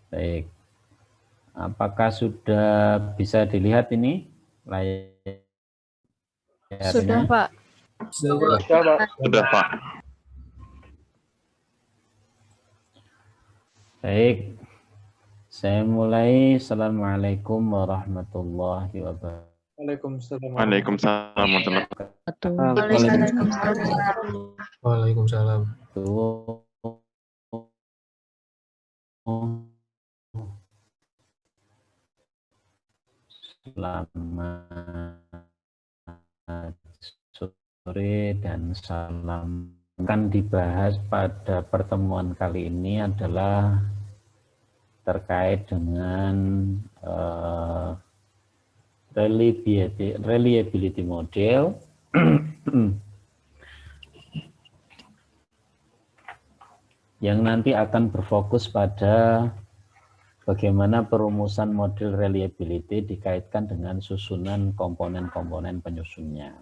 Baik. Apakah sudah bisa dilihat ini layarnya? Sudah, Pak. Sudah, Pak. Baik. Saya mulai. Assalamualaikum warahmatullahi wabarakatuh. Waalaikumsalam. Waalaikumsalam warahmatullahi Waalaikumsalam. Selamat sore dan salam. Akan dibahas pada pertemuan kali ini adalah terkait dengan reliability model yang nanti akan berfokus pada bagaimana perumusan model reliability dikaitkan dengan susunan komponen-komponen penyusunnya.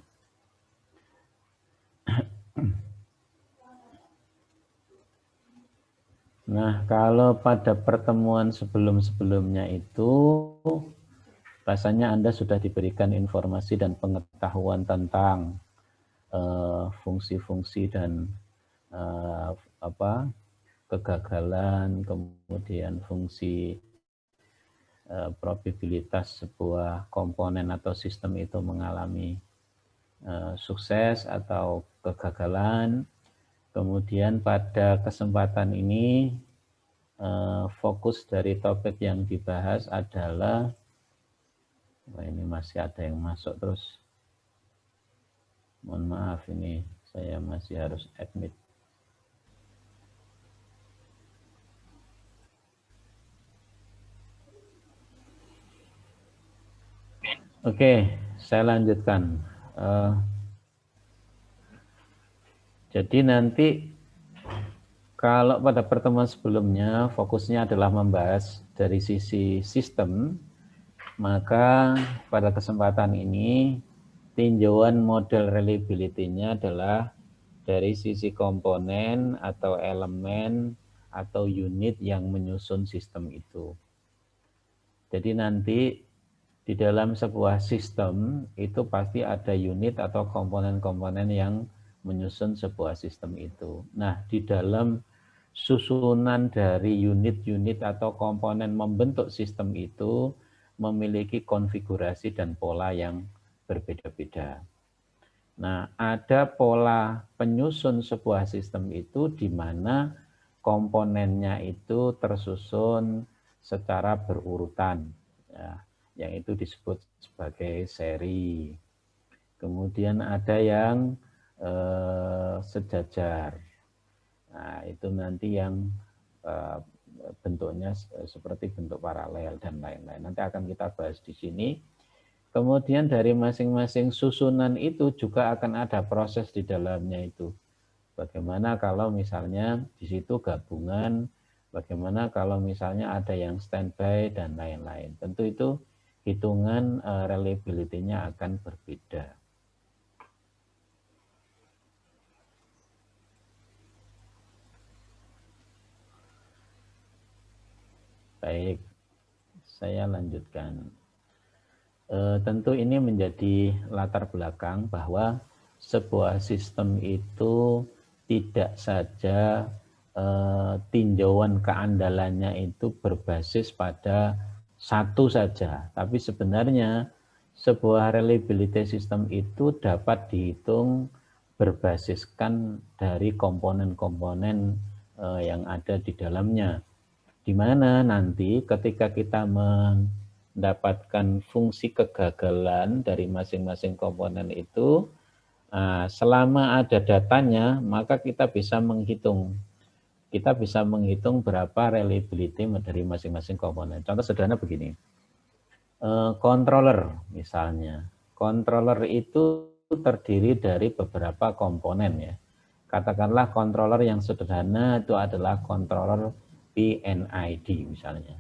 Nah, kalau pada pertemuan sebelum-sebelumnya itu rasanya Anda sudah diberikan informasi dan pengetahuan tentang fungsi-fungsi dan kegagalan, kemudian fungsi probabilitas sebuah komponen atau sistem itu mengalami sukses atau kegagalan. Kemudian pada kesempatan ini fokus dari topik yang dibahas adalah, ini masih ada yang masuk terus. Mohon maaf, ini saya masih harus admit. Oke, saya lanjutkan. Jadi nanti kalau pada pertemuan sebelumnya fokusnya adalah membahas dari sisi sistem, maka pada kesempatan ini tinjauan model reliability-nya adalah dari sisi komponen atau elemen atau unit yang menyusun sistem itu. Jadi nanti di dalam sebuah sistem itu pasti ada unit atau komponen-komponen yang menyusun sebuah sistem itu. Nah, di dalam susunan dari unit-unit atau komponen membentuk sistem itu memiliki konfigurasi dan pola yang berbeda-beda. Nah, ada pola penyusun sebuah sistem itu di mana komponennya itu tersusun secara berurutan, ya, yang itu disebut sebagai seri. Kemudian ada yang sejajar. Nah, itu nanti yang bentuknya seperti bentuk paralel dan lain-lain. Nanti akan kita bahas di sini. Kemudian dari masing-masing susunan itu juga akan ada proses di dalamnya itu. Bagaimana kalau misalnya di situ gabungan, bagaimana kalau misalnya ada yang standby dan lain-lain. Tentu itu hitungan reliability-nya akan berbeda. Baik, saya lanjutkan. Tentu ini menjadi latar belakang bahwa sebuah sistem itu tidak saja tinjauan keandalannya itu berbasis pada satu saja, tapi sebenarnya sebuah reliability system itu dapat dihitung berbasiskan dari komponen-komponen yang ada di dalamnya. Di mana nanti ketika kita mendapatkan fungsi kegagalan dari masing-masing komponen itu, selama ada datanya, maka kita bisa menghitung. Kita bisa menghitung berapa reliability dari masing-masing komponen. Contoh sederhana begini, controller misalnya. Controller itu terdiri dari beberapa komponen ya. Katakanlah controller yang sederhana itu adalah controller PNID misalnya,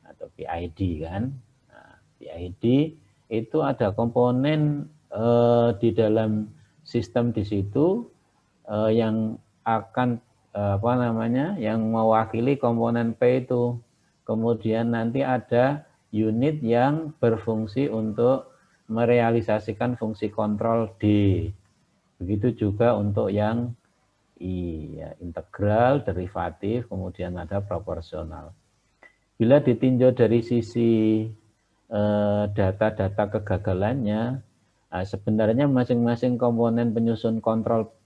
atau PID kan. Nah, PID itu ada komponen di dalam sistem di situ yang akan apa namanya, yang mewakili komponen P itu. Kemudian nanti ada unit yang berfungsi untuk merealisasikan fungsi kontrol D. Begitu juga untuk yang I, ya, integral, derivatif, kemudian ada proporsional. Bila ditinjau dari sisi data-data kegagalannya, sebenarnya masing-masing komponen penyusun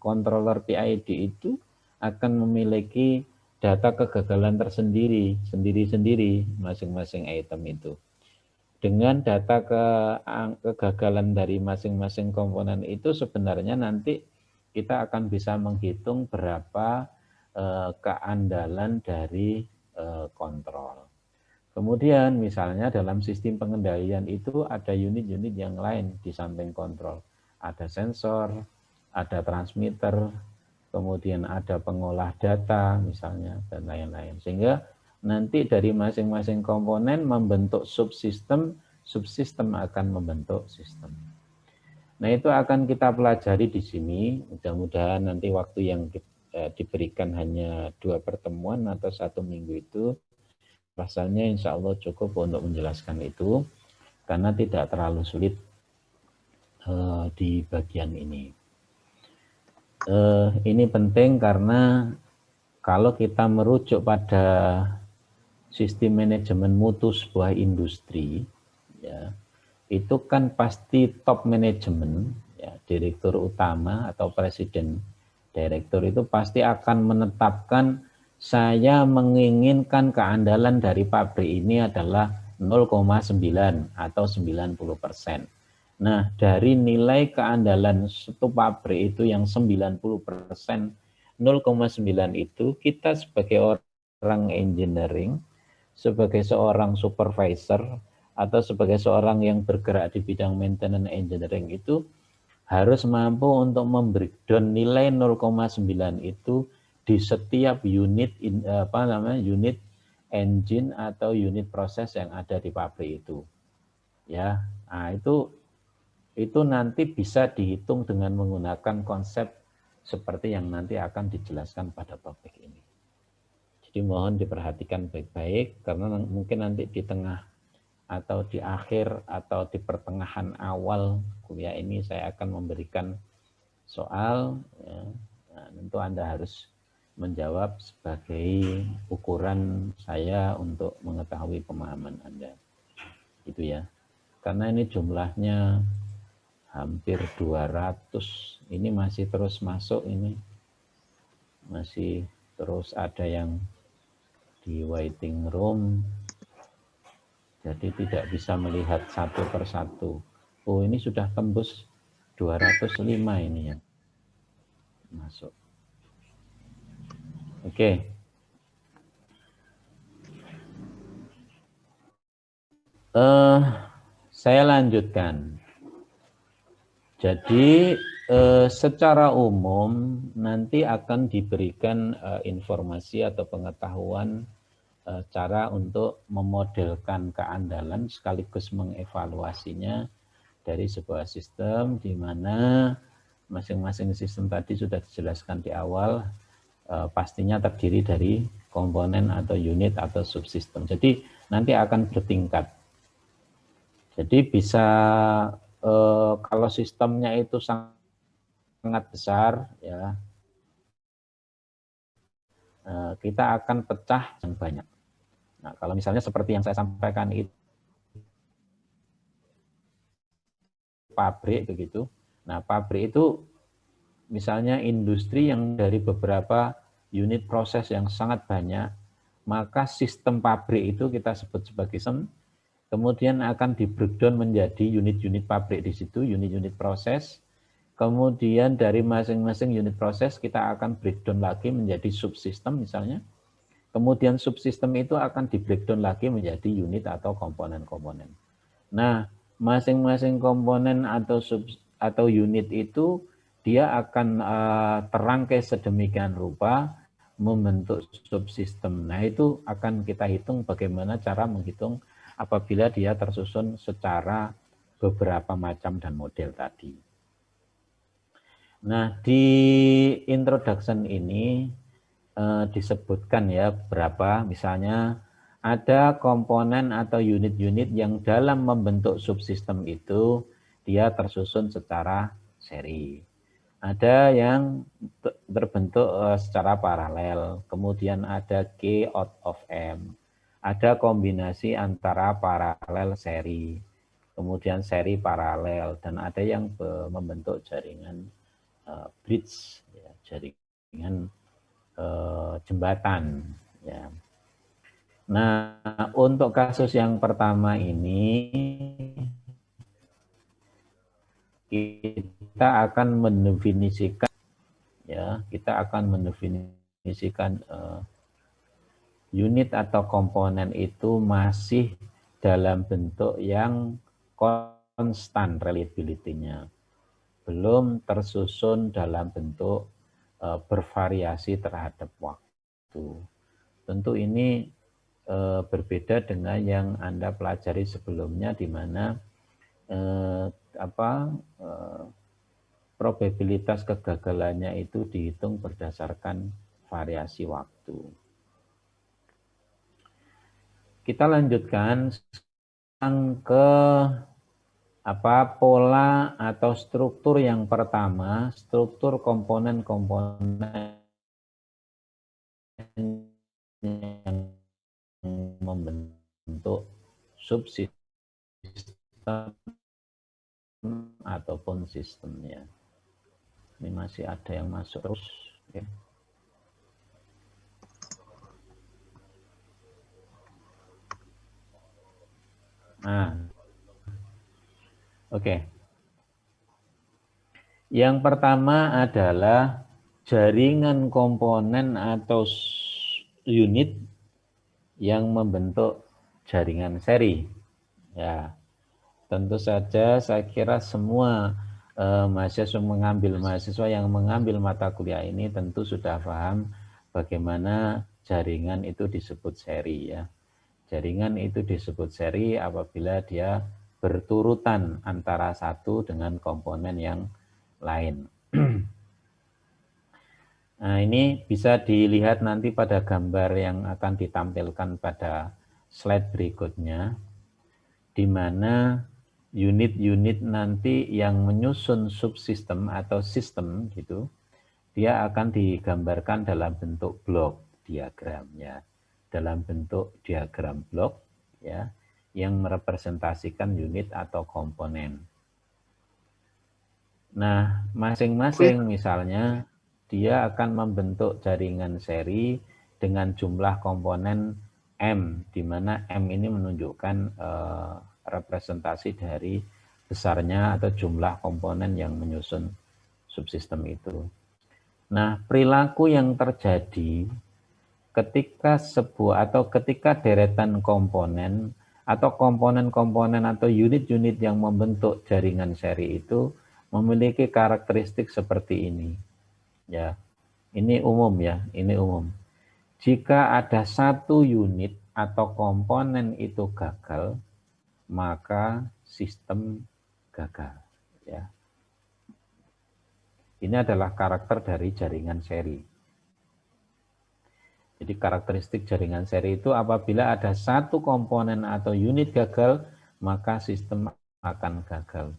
controller PID itu akan memiliki data kegagalan tersendiri, sendiri-sendiri masing-masing item itu. Dengan data kegagalan dari masing-masing komponen itu sebenarnya nanti kita akan bisa menghitung berapa keandalan dari kontrol. Kemudian misalnya dalam sistem pengendalian itu ada unit-unit yang lain di samping kontrol. Ada sensor, ada transmitter, kemudian ada pengolah data misalnya, dan lain-lain. Sehingga nanti dari masing-masing komponen membentuk subsistem, subsistem akan membentuk sistem. Nah, itu akan kita pelajari di sini. Mudah-mudahan nanti waktu yang diberikan hanya 2 pertemuan atau 1 minggu itu, rasanya insya Allah cukup untuk menjelaskan itu, karena tidak terlalu sulit di bagian ini. Ini penting karena kalau kita merujuk pada sistem manajemen mutu sebuah industri, ya, itu kan pasti top manajemen, ya, direktur utama atau presiden direktur itu pasti akan menetapkan saya menginginkan keandalan dari pabrik ini adalah 0,9 atau 90%. Nah, dari nilai keandalan satu pabrik itu yang 90%, 0,9 itu kita sebagai orang engineering, sebagai seorang supervisor, atau sebagai seorang yang bergerak di bidang maintenance engineering itu harus mampu untuk membreakdown nilai 0,9 itu di setiap unit unit engine atau unit proses yang ada di pabrik itu. Ya, nah itu nanti bisa dihitung dengan menggunakan konsep seperti yang nanti akan dijelaskan pada topik ini. Jadi mohon diperhatikan baik-baik karena mungkin nanti di tengah atau di akhir atau di pertengahan awal kuliah ini saya akan memberikan soal, ya. Nah, tentu Anda harus menjawab sebagai ukuran saya untuk mengetahui pemahaman Anda. Gitu ya. Karena ini jumlahnya hampir 200, ini masih terus masuk, ini masih terus ada yang di waiting room, jadi tidak bisa melihat satu persatu. Oh, ini sudah tembus 205 ini yang masuk. Oke. Saya lanjutkan. Jadi secara umum nanti akan diberikan informasi atau pengetahuan cara untuk memodelkan keandalan sekaligus mengevaluasinya dari sebuah sistem di mana masing-masing sistem tadi sudah dijelaskan di awal pastinya terdiri dari komponen atau unit atau subsistem. Jadi nanti akan bertingkat. Jadi bisa kalau sistemnya itu sangat besar, ya, kita akan pecah yang banyak. Nah, kalau misalnya seperti yang saya sampaikan itu pabrik begitu. Nah, pabrik itu misalnya industri yang dari beberapa unit proses yang sangat banyak, maka sistem pabrik itu kita sebut sebagai sistem. Kemudian akan di-breakdown menjadi unit-unit pabrik di situ, unit-unit proses. Kemudian dari masing-masing unit proses kita akan breakdown lagi menjadi subsistem misalnya. Kemudian subsistem itu akan di-breakdown lagi menjadi unit atau komponen-komponen. Nah, masing-masing komponen atau unit itu dia akan terangkai sedemikian rupa membentuk subsistem. Nah, itu akan kita hitung bagaimana cara menghitung apabila dia tersusun secara beberapa macam dan model tadi. Nah, di introduction ini disebutkan ya berapa, misalnya ada komponen atau unit-unit yang dalam membentuk subsistem itu dia tersusun secara seri. Ada yang terbentuk secara paralel, kemudian ada K out of M. Ada kombinasi antara paralel seri, kemudian seri paralel, dan ada yang membentuk jaringan bridge, ya, jaringan jembatan. Ya. Nah, untuk kasus yang pertama ini, kita akan mendefinisikan, ya, kita akan mendefinisikan unit atau komponen itu masih dalam bentuk yang konstan reliability-nya, belum tersusun dalam bentuk bervariasi terhadap waktu. Tentu ini berbeda dengan yang Anda pelajari sebelumnya, di mana probabilitas kegagalannya itu dihitung berdasarkan variasi waktu. Kita lanjutkan ke pola atau struktur yang pertama, struktur komponen-komponen yang membentuk subsistem ataupun sistemnya. Ini masih ada yang masuk terus. Ya. Nah, oke. Yang pertama adalah jaringan komponen atau unit yang membentuk jaringan seri. Ya, tentu saja saya kira semua mahasiswa yang mengambil mata kuliah ini tentu sudah paham bagaimana jaringan itu disebut seri, ya. Jaringan itu disebut seri apabila dia berturutan antara satu dengan komponen yang lain. Nah, ini bisa dilihat nanti pada gambar yang akan ditampilkan pada slide berikutnya, di mana unit-unit nanti yang menyusun subsistem atau sistem gitu, dia akan digambarkan dalam bentuk blok diagramnya, dalam bentuk diagram blok, ya, yang merepresentasikan unit atau komponen. Nah, masing-masing misalnya dia akan membentuk jaringan seri dengan jumlah komponen M, di mana M ini menunjukkan representasi dari besarnya atau jumlah komponen yang menyusun subsistem itu. Nah, perilaku yang terjadi ketika ketika deretan komponen atau komponen-komponen atau unit-unit yang membentuk jaringan seri itu memiliki karakteristik seperti ini. Ya, ini umum ya, ini umum. Jika ada satu unit atau komponen itu gagal, maka sistem gagal. Ya. Ini adalah karakter dari jaringan seri. Jadi karakteristik jaringan seri itu apabila ada satu komponen atau unit gagal, maka sistem akan gagal.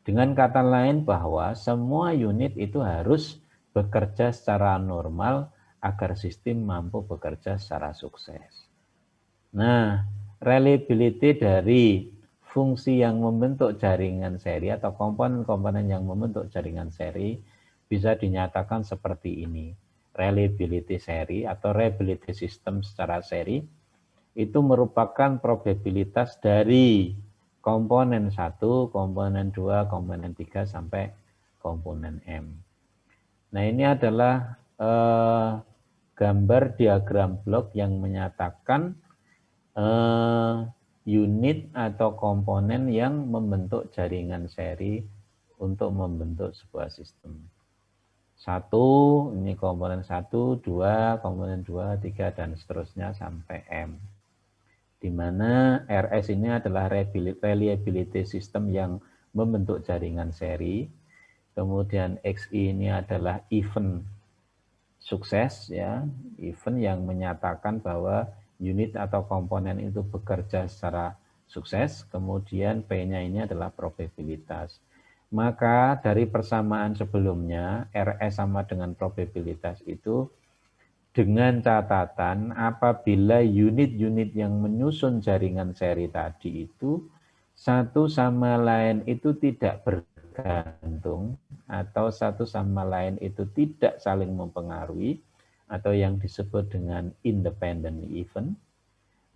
Dengan kata lain bahwa semua unit itu harus bekerja secara normal agar sistem mampu bekerja secara sukses. Nah, reliability dari fungsi yang membentuk jaringan seri atau komponen-komponen yang membentuk jaringan seri bisa dinyatakan seperti ini. Reliability seri atau reliability system secara seri itu merupakan probabilitas dari komponen 1, komponen 2, komponen 3 sampai komponen M. Nah, ini adalah gambar diagram blok yang menyatakan unit atau komponen yang membentuk jaringan seri untuk membentuk sebuah sistem. 1, ini komponen 1, 2, komponen 2, 3, dan seterusnya sampai M. Di mana RS ini adalah reliability system yang membentuk jaringan seri. Kemudian XI ini adalah event sukses ya, event yang menyatakan bahwa unit atau komponen itu bekerja secara sukses, kemudian P-nya ini adalah probabilitas. Maka dari persamaan sebelumnya, RS sama dengan probabilitas itu dengan catatan apabila unit-unit yang menyusun jaringan seri tadi itu satu sama lain itu tidak bergantung atau satu sama lain itu tidak saling mempengaruhi atau yang disebut dengan independent event,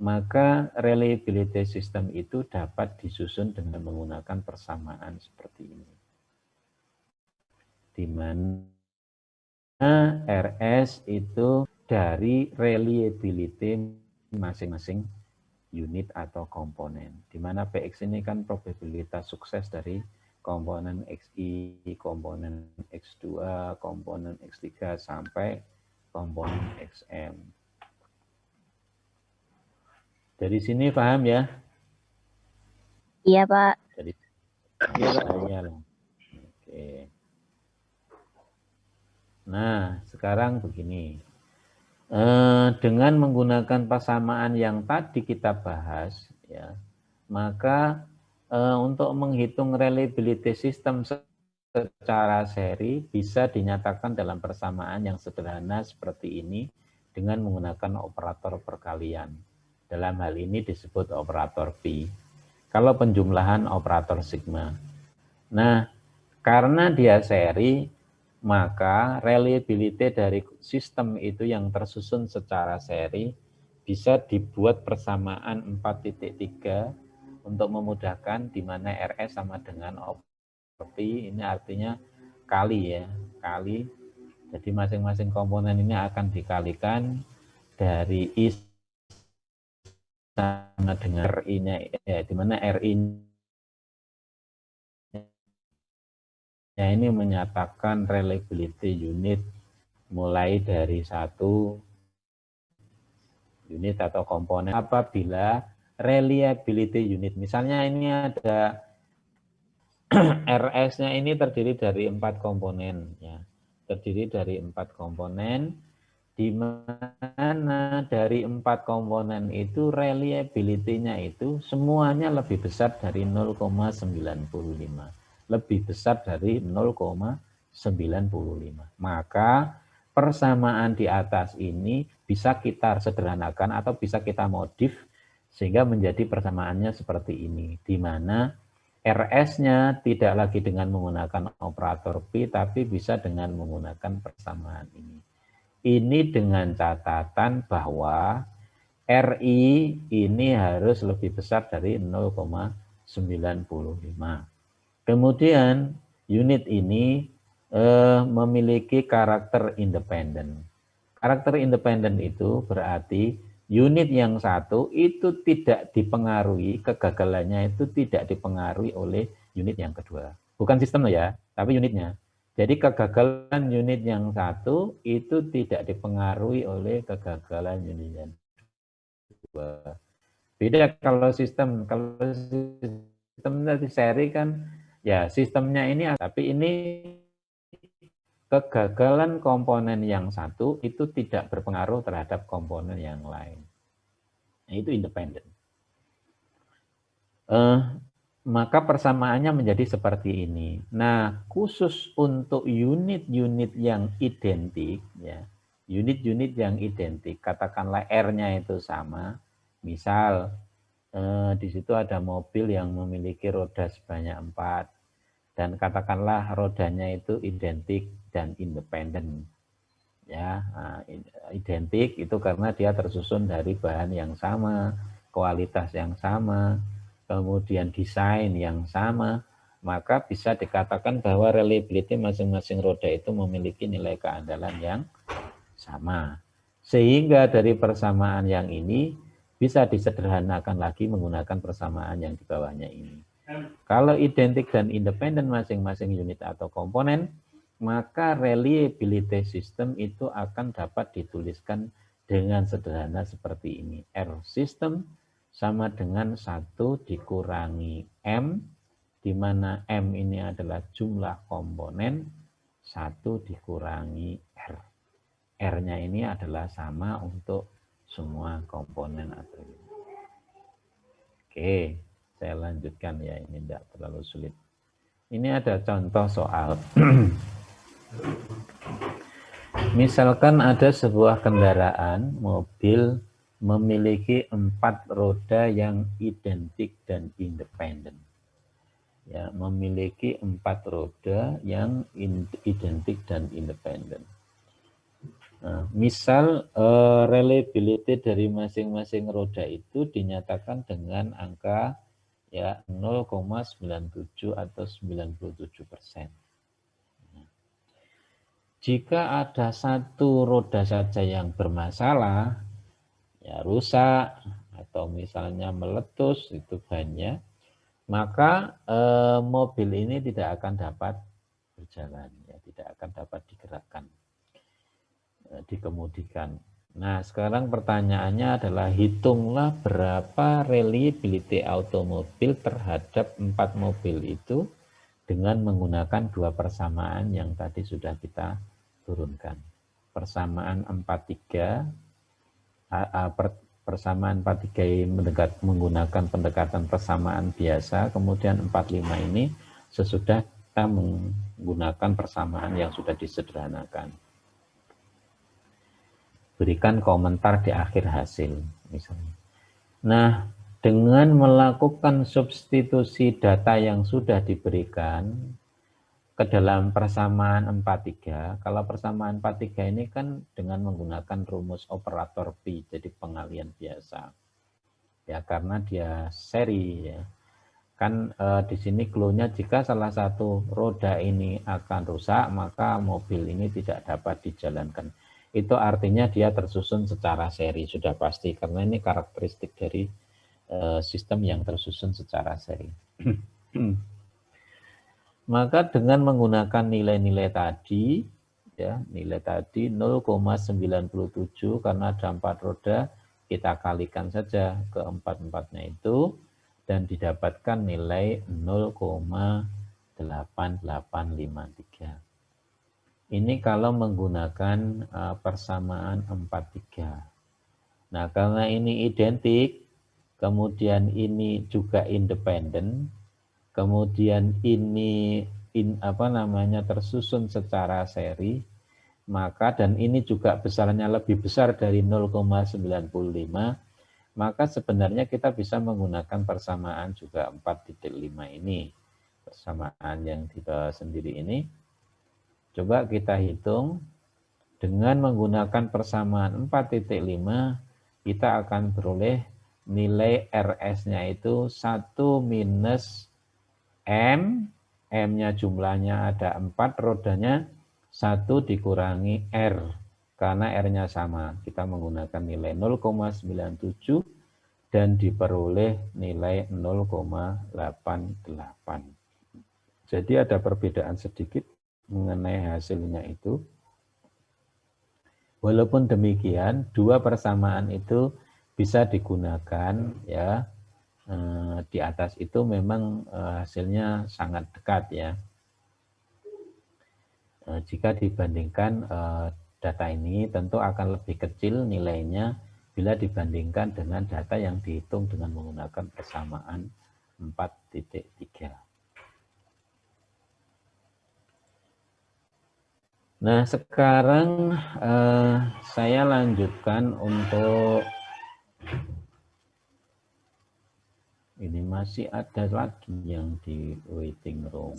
maka reliability system itu dapat disusun dengan menggunakan persamaan seperti ini. Di mana RS itu dari reliability masing-masing unit atau komponen. Di mana PX ini kan probabilitas sukses dari komponen XI, komponen X2, komponen X3, sampai komponen XM. Dari sini paham ya? Iya, Pak. Jadi saya lah. Oke. Nah, sekarang begini. Dengan menggunakan persamaan yang tadi kita bahas, ya, maka untuk menghitung reliability system secara seri bisa dinyatakan dalam persamaan yang sederhana seperti ini dengan menggunakan operator perkalian. Dalam hal ini disebut operator pi. Kalau penjumlahan operator sigma. Nah, karena dia seri, maka reliability dari sistem itu yang tersusun secara seri bisa dibuat persamaan 4.3 untuk memudahkan di mana RS sama dengan pi, ini artinya kali ya, kali. Jadi masing-masing komponen ini akan dikalikan dari I sama dengan RI-nya, ya, di mana RI ya ini menyatakan reliability unit mulai dari satu unit atau komponen apabila reliability unit. Misalnya ini ada RS-nya ini terdiri dari 4 komponen ya. Terdiri dari 4 komponen di mana dari 4 komponen itu reliability-nya itu semuanya lebih besar dari 0,95. Lebih besar dari 0,95. Maka persamaan di atas ini bisa kita sederhanakan atau bisa kita modif sehingga menjadi persamaannya seperti ini, di mana RS-nya tidak lagi dengan menggunakan operator pi, tapi bisa dengan menggunakan persamaan ini. Ini dengan catatan bahwa RI ini harus lebih besar dari 0,95. Kemudian unit ini memiliki karakter independen. Karakter independen itu berarti unit yang satu itu tidak dipengaruhi, kegagalannya itu tidak dipengaruhi oleh unit yang kedua. Bukan sistem ya, tapi unitnya. Jadi kegagalan unit yang satu itu tidak dipengaruhi oleh kegagalan unit yang kedua. Beda kalau sistem dari seri kan ya sistemnya ini, tapi ini kegagalan komponen yang satu itu tidak berpengaruh terhadap komponen yang lain. Nah, itu independen. Maka persamaannya menjadi seperti ini. Nah, khusus untuk unit-unit yang identik, ya, unit-unit yang identik, katakanlah R-nya itu sama. Misal di situ ada mobil yang memiliki roda sebanyak 4 dan katakanlah rodanya itu identik dan independen. Ya, identik itu karena dia tersusun dari bahan yang sama, kualitas yang sama, kemudian desain yang sama, maka bisa dikatakan bahwa reliability masing-masing roda itu memiliki nilai keandalan yang sama. Sehingga dari persamaan yang ini bisa disederhanakan lagi menggunakan persamaan yang di bawahnya ini. Kalau identik dan independen masing-masing unit atau komponen, maka reliability system itu akan dapat dituliskan dengan sederhana seperti ini. R system sama dengan 1 dikurangi M, di mana M ini adalah jumlah komponen, 1 dikurangi R. R-nya ini adalah sama untuk semua komponen atribut. Oke, saya lanjutkan ya, ini tidak terlalu sulit. Ini ada contoh soal. Misalkan ada sebuah kendaraan, mobil, memiliki 4 roda yang identik dan independen. Ya, memiliki 4 roda yang identik dan independen. Nah, misal reliability dari masing-masing roda itu dinyatakan dengan angka ya 0,97 atau 97%. Jika ada satu roda saja yang bermasalah, ya rusak atau misalnya meletus itu banyak, maka mobil ini tidak akan dapat berjalan, ya tidak akan dapat digerakkan, dikemudikan. Nah, sekarang pertanyaannya adalah hitunglah berapa reliability automobil terhadap 4 mobil itu dengan menggunakan 2 persamaan yang tadi sudah kita turunkan. Persamaan 43, persamaan 43 ini menggunakan pendekatan persamaan biasa, kemudian 45 ini sesudah kita menggunakan persamaan yang sudah disederhanakan. Berikan komentar di akhir hasil misalnya. Nah, dengan melakukan substitusi data yang sudah diberikan ke dalam persamaan 43, kalau persamaan 43 ini kan dengan menggunakan rumus operator Pi, jadi pengalian biasa. Ya, karena dia seri ya. Kan di sini clue-nya jika salah satu roda ini akan rusak, maka mobil ini tidak dapat dijalankan. Itu artinya dia tersusun secara seri, sudah pasti, karena ini karakteristik dari sistem yang tersusun secara seri. Maka dengan menggunakan nilai-nilai tadi, ya nilai tadi 0,97 karena ada 4 roda, kita kalikan saja ke 4-4-nya itu, dan didapatkan nilai 0,8853. Ini kalau menggunakan persamaan 43. Nah, karena ini identik, kemudian ini juga independen, kemudian ini tersusun secara seri, maka dan ini juga besarnya lebih besar dari 0,95, maka sebenarnya kita bisa menggunakan persamaan juga 4,5 ini. Persamaan yang kita sendiri ini. Coba kita hitung, dengan menggunakan persamaan 4,5, kita akan beroleh nilai RS-nya itu 1 minus M, M-nya jumlahnya ada 4, rodanya 1 dikurangi R, karena R-nya sama. Kita menggunakan nilai 0,97 dan diperoleh nilai 0,88. Jadi ada perbedaan sedikit mengenai hasilnya itu. Walaupun demikian, 2 persamaan itu bisa digunakan ya. Di atas itu memang hasilnya sangat dekat ya. Jika dibandingkan data ini tentu akan lebih kecil nilainya bila dibandingkan dengan data yang dihitung dengan menggunakan persamaan 4,3. Nah, sekarang saya lanjutkan untuk ini masih ada lagi yang di waiting room.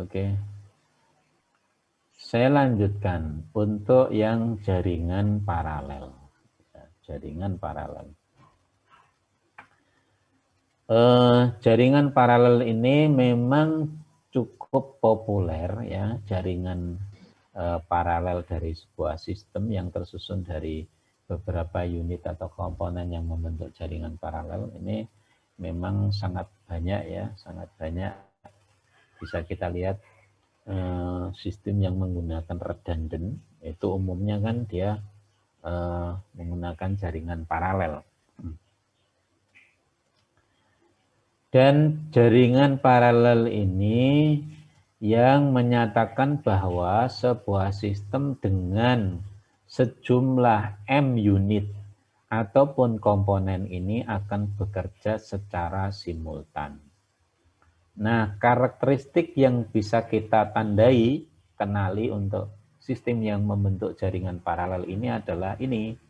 Oke. Saya lanjutkan untuk yang jaringan paralel. Jaringan paralel. Jaringan paralel ini memang cukup populer ya, jaringan paralel dari sebuah sistem yang tersusun dari beberapa unit atau komponen yang membentuk jaringan paralel. Ini memang sangat banyak ya, sangat banyak. Bisa kita lihat sistem yang menggunakan redundant, itu umumnya kan dia menggunakan jaringan paralel. Dan jaringan paralel ini yang menyatakan bahwa sebuah sistem dengan sejumlah M unit ataupun komponen ini akan bekerja secara simultan. Nah, karakteristik yang bisa kita tandai, kenali untuk sistem yang membentuk jaringan paralel ini adalah ini.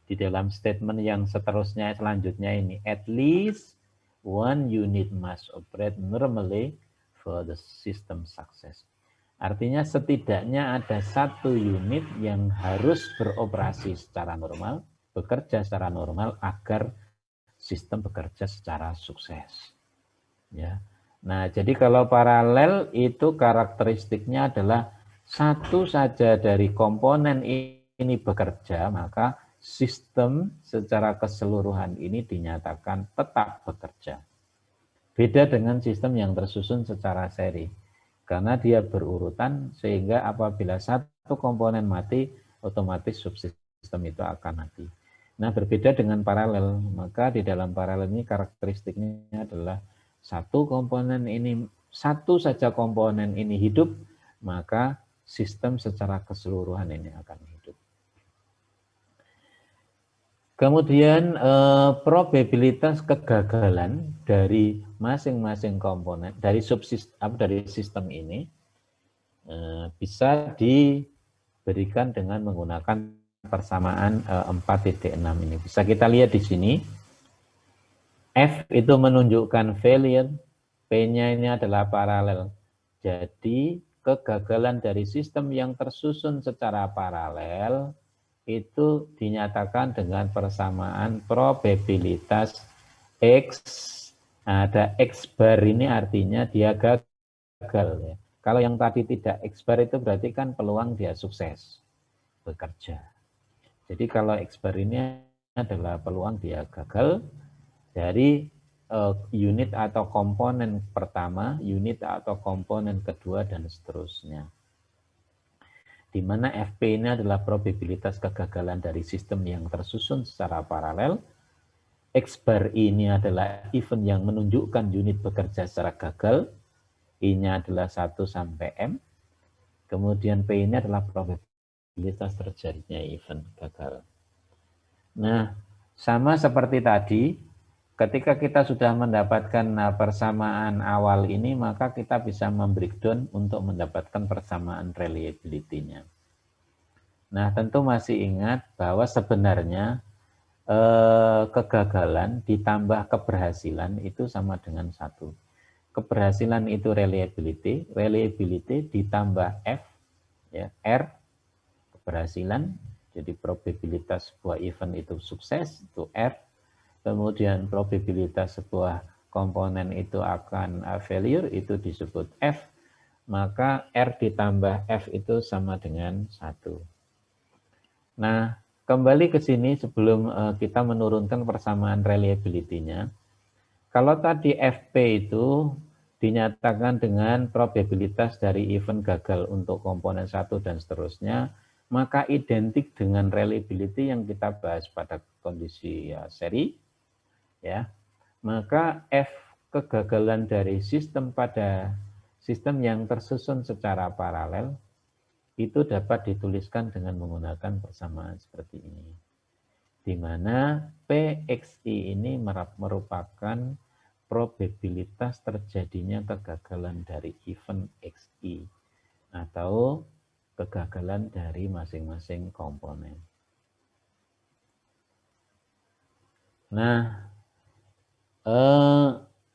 Di dalam statement yang selanjutnya ini, at least one unit must operate normally for the system success. Artinya setidaknya ada satu unit yang harus beroperasi secara normal, bekerja secara normal agar sistem bekerja secara sukses. Ya. Nah, jadi kalau paralel itu karakteristiknya adalah satu saja dari komponen ini bekerja, maka sistem secara keseluruhan ini dinyatakan tetap bekerja. Beda dengan sistem yang tersusun secara seri. Karena dia berurutan sehingga apabila satu komponen mati, otomatis subsistem itu akan mati. Nah, berbeda dengan paralel, maka di dalam paralel ini karakteristiknya adalah satu saja komponen ini hidup, maka sistem secara keseluruhan ini akan hidup. Kemudian probabilitas kegagalan dari masing-masing komponen dari sistem ini bisa diberikan dengan menggunakan persamaan 4.6 ini. Bisa kita lihat di sini. F itu menunjukkan failure, P-nya ini adalah paralel. Jadi kegagalan dari sistem yang tersusun secara paralel itu dinyatakan dengan persamaan probabilitas X. Ada X bar ini artinya dia gagal. Ya. Kalau yang tadi tidak X bar itu berarti kan peluang dia sukses bekerja. Jadi kalau X bar ini adalah peluang dia gagal dari unit atau komponen pertama, unit atau komponen kedua, dan seterusnya. Di mana FP ini adalah probabilitas kegagalan dari sistem yang tersusun secara paralel. X bar ini adalah event yang menunjukkan unit bekerja secara gagal. I-nya adalah 1 sampai M. Kemudian P ini adalah probabilitas terjadinya event gagal. Nah, sama seperti tadi, ketika kita sudah mendapatkan persamaan awal ini, maka kita bisa membreakdown untuk mendapatkan persamaan reliability-nya. Nah, tentu masih ingat bahwa sebenarnya kegagalan ditambah keberhasilan itu sama dengan 1. Keberhasilan itu reliability ditambah F, ya, R, keberhasilan, jadi probabilitas sebuah event itu sukses, itu R. Kemudian probabilitas sebuah komponen itu akan failure, itu disebut F. Maka R ditambah F itu sama dengan 1. Nah, kembali ke sini sebelum kita menurunkan persamaan reliability-nya. Kalau tadi FP itu dinyatakan dengan probabilitas dari event gagal untuk komponen 1 dan seterusnya, maka identik dengan reliability yang kita bahas pada kondisi seri. Ya, maka F kegagalan dari sistem pada sistem yang tersusun secara paralel itu dapat dituliskan dengan menggunakan persamaan seperti ini, di mana PXI ini merupakan probabilitas terjadinya kegagalan dari event XI atau kegagalan dari masing-masing komponen. Nah,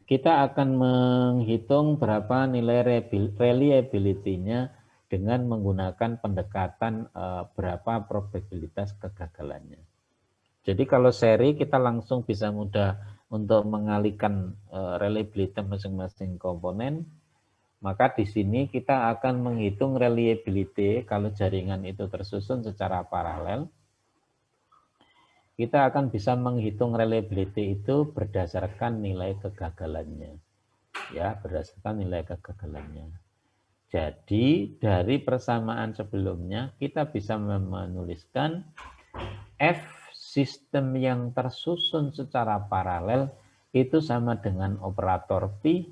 kita akan menghitung berapa nilai reliability-nya dengan menggunakan pendekatan berapa probabilitas kegagalannya. Jadi kalau seri kita langsung bisa mudah untuk mengalihkan reliability masing-masing komponen, maka di sini kita akan menghitung reliability kalau jaringan itu tersusun secara paralel. Kita akan bisa menghitung reliability itu berdasarkan nilai kegagalannya. Ya, berdasarkan nilai kegagalannya. Jadi, dari persamaan sebelumnya, kita bisa menuliskan F sistem yang tersusun secara paralel itu sama dengan operator P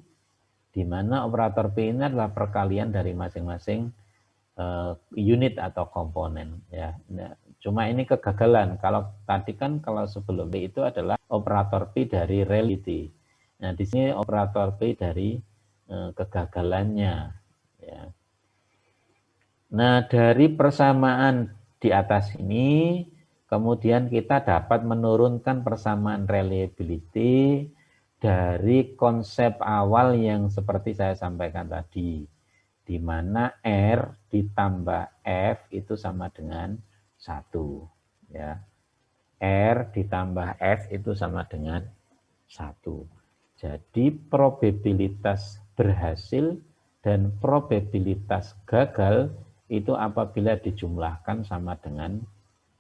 di mana operator P ini adalah perkalian dari masing-masing unit atau komponen ya. Nah, cuma ini kegagalan. Kalau tadi kan kalau sebelum P itu adalah operator P dari reality. Nah, di sini operator P dari kegagalannya ya. Nah, dari persamaan di atas ini kemudian kita dapat menurunkan persamaan reliability dari konsep awal yang seperti saya sampaikan tadi, di mana R ditambah F itu sama dengan 1. Ya. R ditambah F itu sama dengan 1. Jadi probabilitas berhasil dan probabilitas gagal itu apabila dijumlahkan sama dengan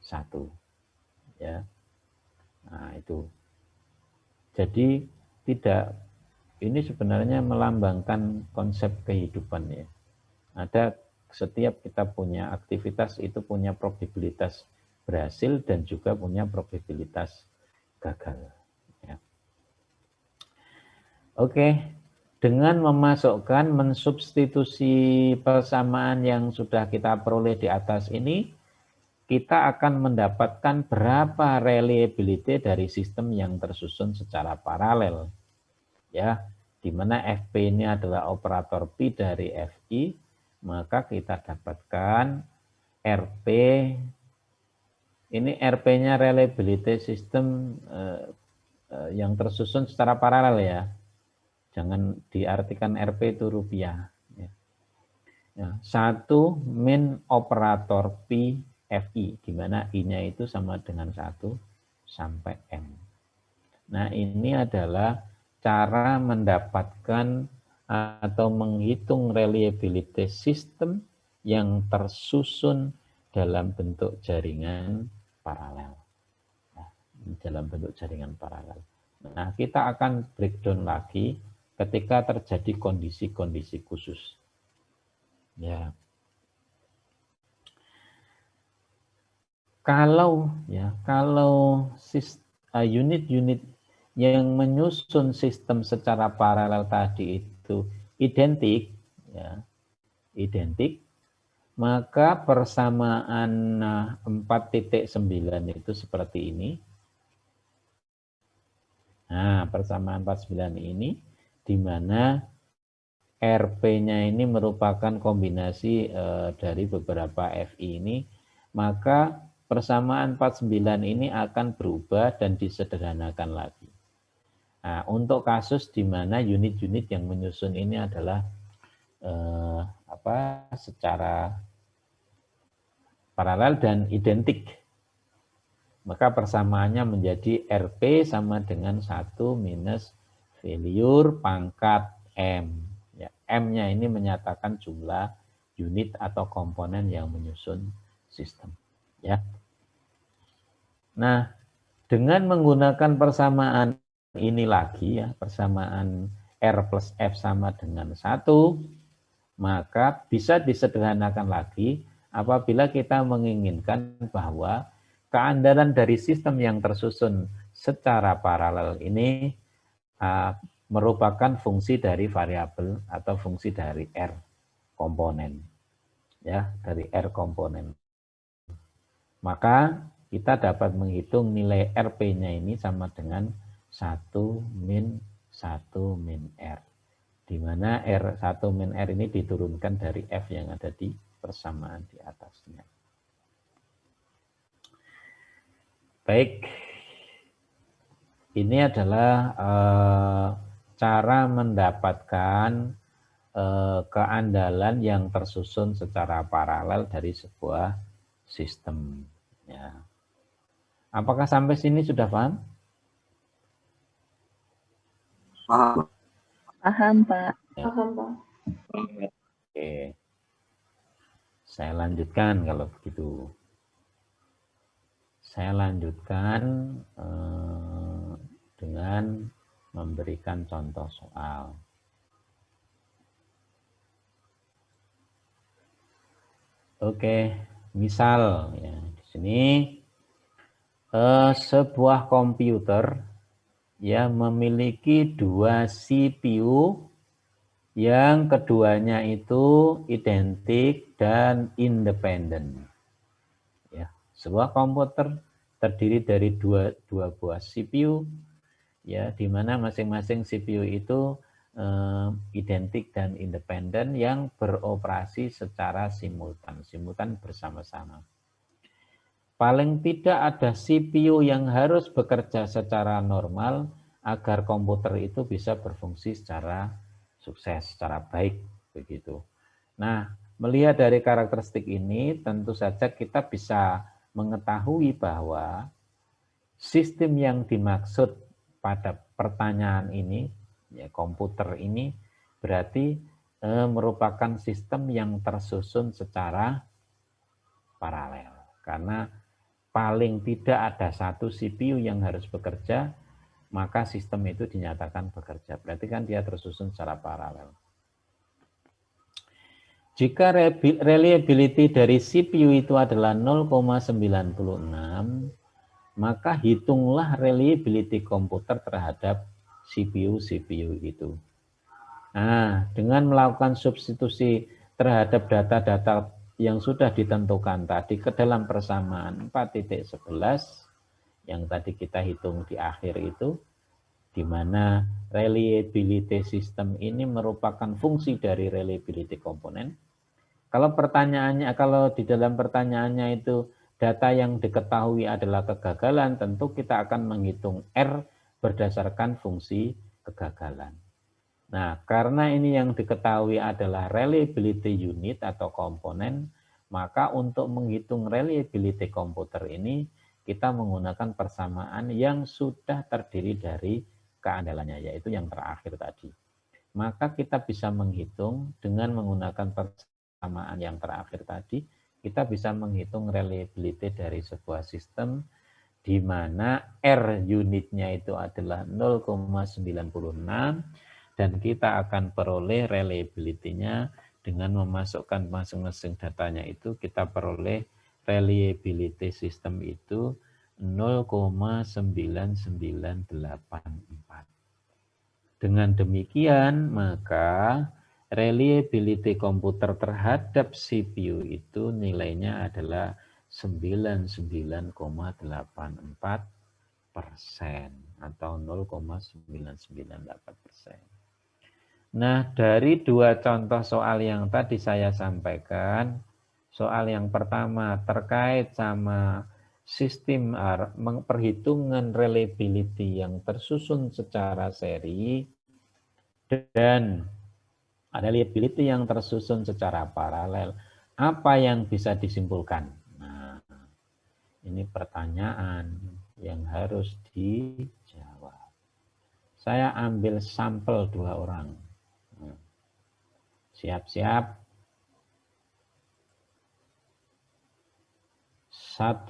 1. Ya. Nah, itu. Jadi tidak, ini sebenarnya melambangkan konsep kehidupan ya. Ada setiap kita punya aktivitas itu punya probabilitas berhasil dan juga punya probabilitas gagal. Ya. Oke, dengan memasukkan mensubstitusi persamaan yang sudah kita peroleh di atas ini, kita akan mendapatkan berapa reliability dari sistem yang tersusun secara paralel. Ya, di mana FP ini adalah operator P dari FI, maka kita dapatkan RP, ini RP-nya reliability system yang tersusun secara paralel ya. Jangan diartikan RP itu rupiah. Ya, 1 min operator P FI, di mana I-nya itu sama dengan 1 sampai M. Nah, ini adalah cara mendapatkan atau menghitung reliability system yang tersusun dalam bentuk jaringan paralel. Nah, dalam bentuk jaringan paralel. Nah, kita akan breakdown lagi ketika terjadi kondisi-kondisi khusus. Ya. Kalau unit-unit yang menyusun sistem secara paralel tadi itu identik, ya, maka persamaan 4.9 itu seperti ini. Nah, persamaan 49 ini di mana RP-nya ini merupakan kombinasi dari beberapa FI ini, maka persamaan 49 ini akan berubah dan disederhanakan lagi. Nah, untuk kasus di mana unit-unit yang menyusun ini adalah secara paralel dan identik, maka persamaannya menjadi RP sama dengan 1 minus failure pangkat M. Ya, M-nya ini menyatakan jumlah unit atau komponen yang menyusun sistem. Ya. Nah, dengan menggunakan persamaan ini lagi ya, persamaan R plus F sama dengan 1, maka bisa disederhanakan lagi apabila kita menginginkan bahwa keandalan dari sistem yang tersusun secara paralel ini merupakan fungsi dari variabel atau fungsi dari R komponen. Ya, dari R komponen. Maka kita dapat menghitung nilai RP-nya ini sama dengan 1 min R. Di mana R1 min R ini diturunkan dari F yang ada di persamaan di atasnya. Baik, ini adalah cara mendapatkan keandalan yang tersusun secara paralel dari sebuah sistem. Ya. Apakah sampai sini sudah paham? Paham, Pak. Ya. Paham, Pak. Oke. Saya lanjutkan kalau begitu. Saya lanjutkan dengan memberikan contoh soal. Oke, misal ya di sini sebuah komputer ya memiliki 2 CPU Yang keduanya itu identik dan independen. Ya, sebuah komputer terdiri dari dua buah CPU, ya, di mana masing-masing CPU itu identik dan independen yang beroperasi secara simultan bersama-sama. Paling tidak ada CPU yang harus bekerja secara normal agar komputer itu bisa berfungsi secara sukses, secara baik, begitu. Nah, melihat dari karakteristik ini, tentu saja kita bisa mengetahui bahwa sistem yang dimaksud pada pertanyaan ini, ya, komputer ini, berarti merupakan sistem yang tersusun secara paralel. Karena paling tidak ada satu CPU yang harus bekerja, maka sistem itu dinyatakan bekerja. Berarti kan dia tersusun secara paralel. Jika reliability dari CPU itu adalah 0,96, maka hitunglah reliability komputer terhadap CPU itu. Nah, dengan melakukan substitusi terhadap data-data yang sudah ditentukan tadi ke dalam persamaan 4.11 yang tadi kita hitung di akhir itu, di mana reliability system ini merupakan fungsi dari reliability komponen. Kalau di dalam pertanyaannya itu data yang diketahui adalah kegagalan, tentu kita akan menghitung R berdasarkan fungsi kegagalan. Nah, karena ini yang diketahui adalah reliability unit atau komponen, maka untuk menghitung reliability komputer ini, kita menggunakan persamaan yang sudah terdiri dari keandalannya, yaitu yang terakhir tadi. Maka kita bisa menghitung dengan menggunakan persamaan yang terakhir tadi, kita bisa menghitung reliability dari sebuah sistem di mana R unitnya itu adalah 0,96 dan kita akan peroleh reliability-nya dengan memasukkan masing-masing datanya itu, kita peroleh reliability sistem itu 0,9984. Dengan demikian, maka reliability komputer terhadap CPU itu nilainya adalah 99,84% atau 0,998%. Nah, dari dua contoh soal yang tadi saya sampaikan, soal yang pertama terkait sama sistem perhitungan reliability yang tersusun secara seri dan reliability yang tersusun secara paralel, apa yang bisa disimpulkan? Nah, ini pertanyaan yang harus dijawab. Saya ambil sampel 2 orang. Siap-siap. 1,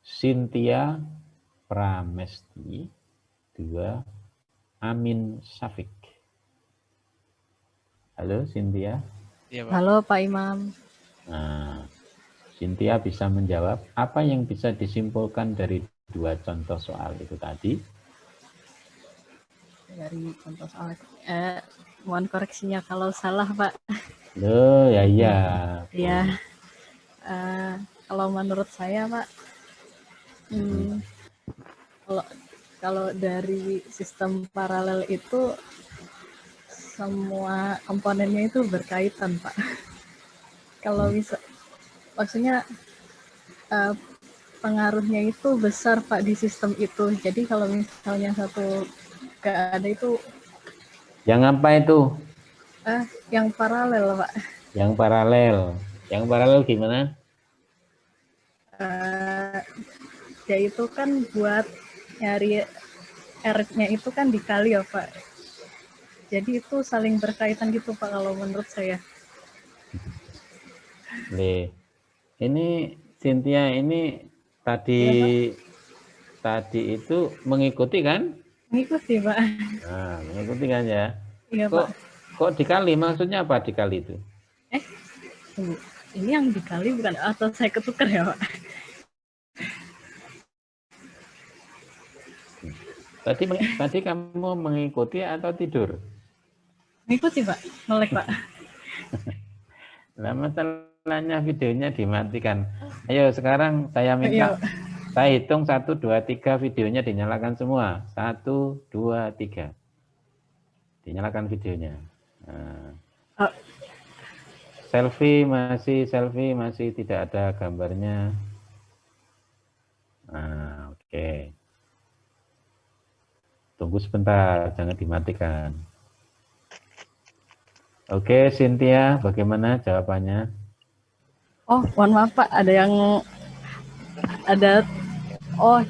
Cynthia Pramesti. 2, Amin Syafiq. Halo Cynthia. Ya, Pak. Halo Pak Imam. Nah, Cynthia bisa menjawab apa yang bisa disimpulkan dari 2 contoh soal itu tadi? Dari contoh soal mohon koreksinya kalau salah Pak. Loh, ya iya. Ya, kalau menurut saya Pak, kalau dari sistem paralel itu semua komponennya itu berkaitan Pak. Kalau bisa, maksudnya pengaruhnya itu besar Pak di sistem itu. Jadi kalau misalnya satu nggak ada itu. Yang apa itu? Yang paralel Pak. Yang paralel. Yang paralel gimana? Ya itu kan buat nyari R-nya itu kan dikali ya Pak. Jadi itu saling berkaitan gitu Pak kalau menurut saya. Nih, ini Cynthia ini tadi itu mengikuti kan? Mengikuti Pak. Nah, mengikuti kan ya? Iya Kok, Pak. Kok dikali? Maksudnya apa dikali itu? Ini yang dikali bukan atau saya ketukar ya Pak? Tadi kamu mengikuti atau tidur? Ngikuti Pak, melek Pak. Nah, masalahnya videonya dimatikan. Ayo sekarang saya minta, Iya. saya hitung 1, 2, 3, videonya dinyalakan semua. 1, 2, 3. Dinyalakan videonya. Nah, Oh, selfie masih tidak ada gambarnya. Nah, oke. Tunggu sebentar, jangan dimatikan. Oke, Cynthia, bagaimana jawabannya? oh, mohon maaf Pak, ada oh,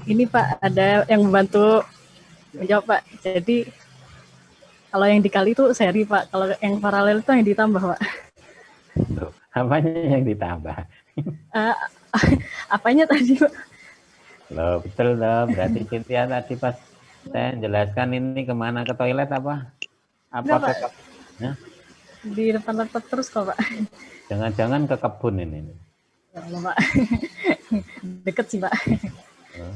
ini Pak, ada yang membantu menjawab Pak. Jadi kalau yang dikali itu seri Pak, kalau yang paralel itu yang ditambah Pak. Loh, apanya yang ditambah? Eh, apanya tadi Pak? Loh, betul loh. Berarti Cynthia tadi pas saya jelaskan ini kemana, ke toilet apa? Apa Enggak ke Pak, di depan laptop terus kok Pak. jangan-jangan ke kebun ini. Ya Allah Pak, deket sih Pak. Oh.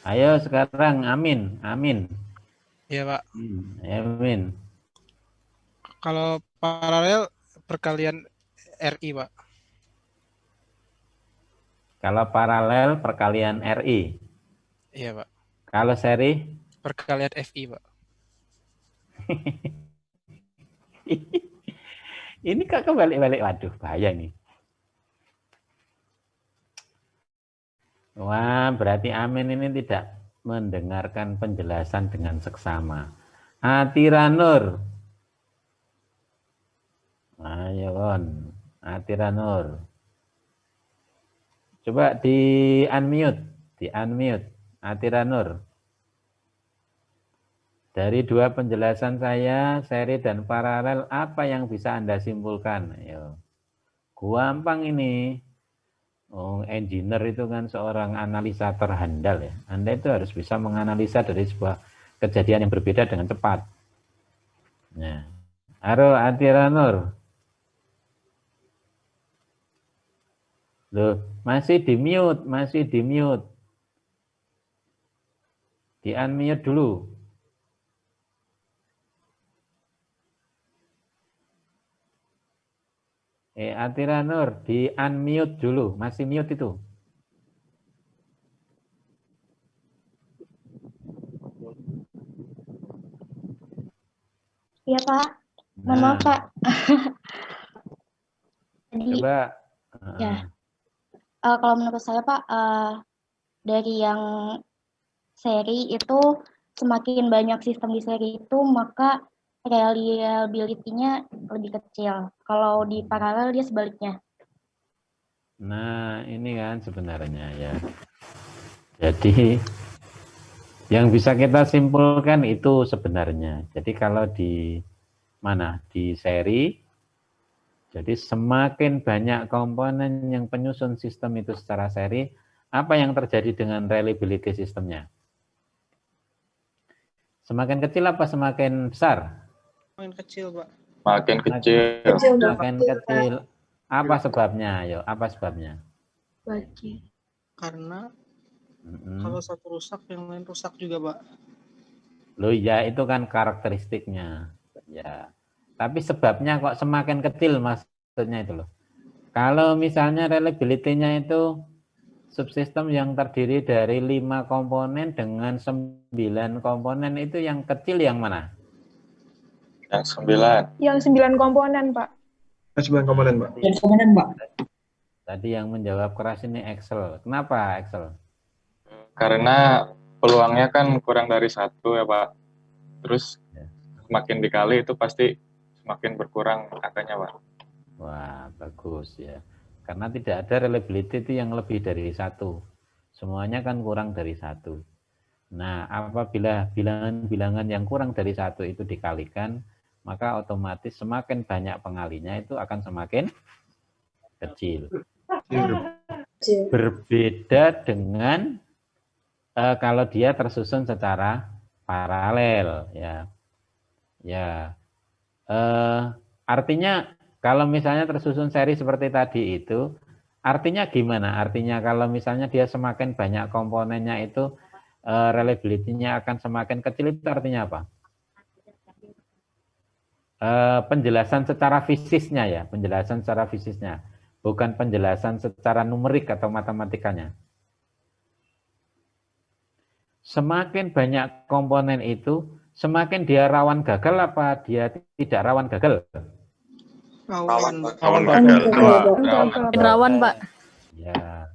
Ayo sekarang Amin, Amin. Iya Pak. Amin. Kalau paralel perkalian RI Pak. Kalau paralel perkalian RI. Iya Pak. Kalau seri Perkalian FI Pak. ini kok kebalik-balik, waduh bahaya nih. Wah, berarti Amin ini tidak mendengarkan penjelasan dengan seksama. Atiranur. Ayo Kon, Atiranur. Coba di unmute, Atiranur. Dari dua penjelasan saya, seri dan paralel, apa yang bisa Anda simpulkan? Ayo. Gampang ini. Oh, engineer itu kan seorang analisator handal ya. Anda itu harus bisa menganalisa dari sebuah kejadian yang berbeda dengan cepat. Nah, halo Atiranur. Loh, masih di mute. Di unmute dulu. Atiranur, di unmute dulu, masih mute itu. Iya Pak, mohon maaf Pak. Jadi, Coba. ya, kalau menurut saya Pak, dari yang seri itu semakin banyak sistem di seri itu maka reliability-nya lebih kecil. Kalau di paralel dia sebaliknya. Nah, ini kan sebenarnya ya. Jadi yang bisa kita simpulkan itu sebenarnya. Jadi kalau di mana? Di seri, jadi semakin banyak komponen yang penyusun sistem itu secara seri, apa yang terjadi dengan reliability sistemnya? Semakin kecil apa semakin besar? Makin kecil Pak. Makin kecil. Semakin kecil. Apa sebabnya? Ayo, apa sebabnya? Karena kalau satu rusak, yang lain rusak juga Pak. Loh ya, itu kan karakteristiknya. Ya. Tapi sebabnya kok semakin kecil maksudnya itu loh. Kalau misalnya reliability-nya itu subsistem yang terdiri dari 5 komponen dengan 9 komponen, itu yang kecil yang mana? Yang 9. Yang 9 komponen, Pak. Yang 9 komponen, Pak. Yang komponen, Pak. Tadi yang menjawab keras ini Excel. Kenapa Excel? Karena peluangnya kan kurang dari 1 ya Pak. Terus semakin dikali itu pasti semakin berkurang angkanya Pak. Wah, bagus ya. Karena tidak ada reliability itu yang lebih dari 1. Semuanya kan kurang dari 1. Nah, apabila bilangan-bilangan yang kurang dari 1 itu dikalikan, maka otomatis semakin banyak pengalinya itu akan semakin kecil. Berbeda dengan kalau dia tersusun secara paralel, ya. Ya, artinya kalau misalnya tersusun seri seperti tadi itu, artinya gimana? Artinya kalau misalnya dia semakin banyak komponennya itu reliability-nya akan semakin kecil, itu artinya apa? penjelasan secara fisisnya ya, penjelasan secara fisisnya, bukan penjelasan secara numerik atau matematikanya. Semakin banyak komponen itu, semakin dia rawan gagal apa dia tidak rawan gagal? Rawan gagal. Rawan, Pak. Ya.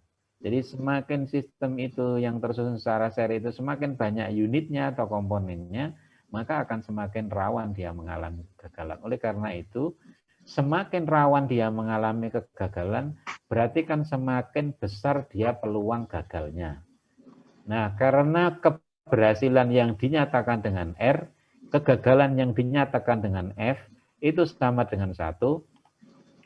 Jadi semakin sistem itu yang tersusun secara seri itu semakin banyak unitnya atau komponennya, maka akan semakin rawan dia mengalami kegagalan. Oleh karena itu, semakin rawan dia mengalami kegagalan, berarti kan semakin besar dia peluang gagalnya. Nah, karena keberhasilan yang dinyatakan dengan R, kegagalan yang dinyatakan dengan F, itu sama dengan 1,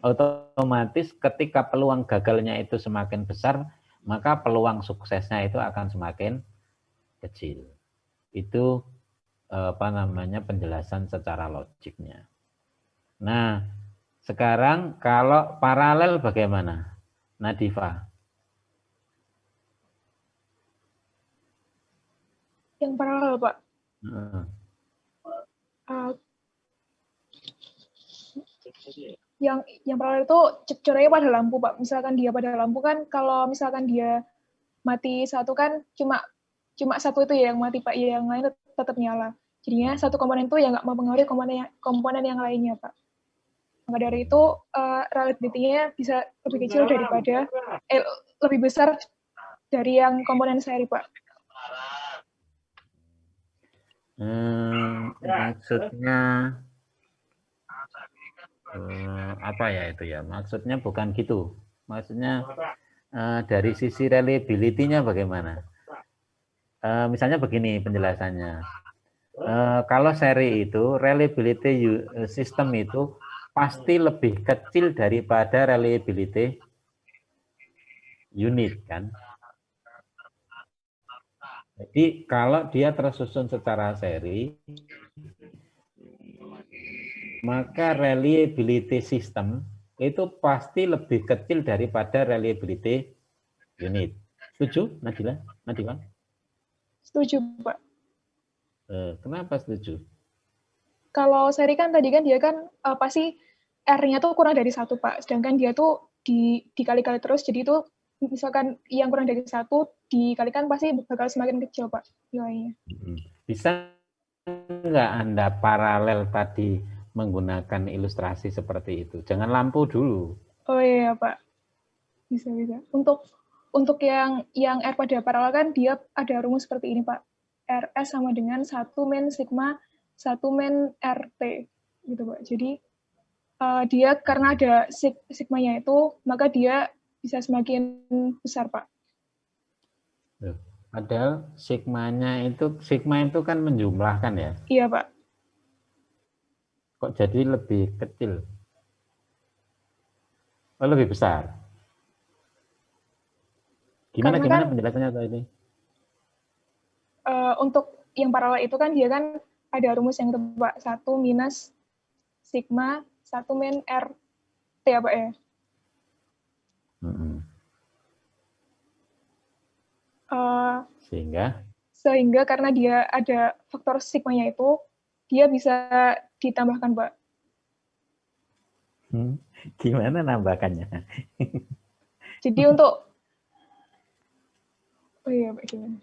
otomatis ketika peluang gagalnya itu semakin besar, maka peluang suksesnya itu akan semakin kecil. Itu penjelasan secara logiknya. Nah, sekarang kalau paralel bagaimana, Nadifa? Yang paralel, Pak. Yang paralel itu coranya pada lampu, Pak. Misalkan dia pada lampu kan, kalau misalkan dia mati satu kan cuma satu itu ya yang mati, Pak. Yang lain tetap nyala. Jadinya satu komponen itu ya nggak mempengaruhi komponen yang lainnya, Pak. Maka dari itu relativity-nya bisa lebih kecil daripada lebih besar dari yang komponen seri, Pak. Maksudnya apa ya itu ya? Maksudnya bukan gitu. Maksudnya dari sisi reliability-nya bagaimana? Misalnya begini penjelasannya. Kalau seri itu reliability system itu pasti lebih kecil daripada reliability unit kan. Jadi kalau dia tersusun secara seri, maka reliability system itu pasti lebih kecil daripada reliability unit. Setuju, Nadila? Setuju, Pak. Kenapa setuju? Kalau seri kan tadi kan dia kan pasti R-nya tuh kurang dari 1, Pak. Sedangkan dia tuh dikali-kali terus, jadi itu misalkan yang kurang dari 1 dikalikan pasti bakal semakin kecil, Pak, nilainya. Bisa nggak Anda paralel tadi menggunakan ilustrasi seperti itu? Jangan lampu dulu. Oh iya, Pak. Bisa. Untuk yang R pada paralel kan dia ada rumus seperti ini, Pak. RS sama dengan 1 min sigma 1 min RT. Gitu, Pak. Jadi dia karena ada sigmanya itu, maka dia bisa semakin besar, Pak. Padahal sigma itu kan menjumlahkan ya? Iya, Pak. Kok jadi lebih kecil? Oh, lebih besar? Gimana penjelasannya tadi? Untuk yang paralel itu kan dia kan ada rumus yang itu, Pak. 1 minus sigma 1 min RT ya, Pak ya? Sehingga karena dia ada faktor sigmanya itu, dia bisa ditambahkan, Pak. Gimana nambahkannya? Jadi untuk oh iya, Pak, gimana?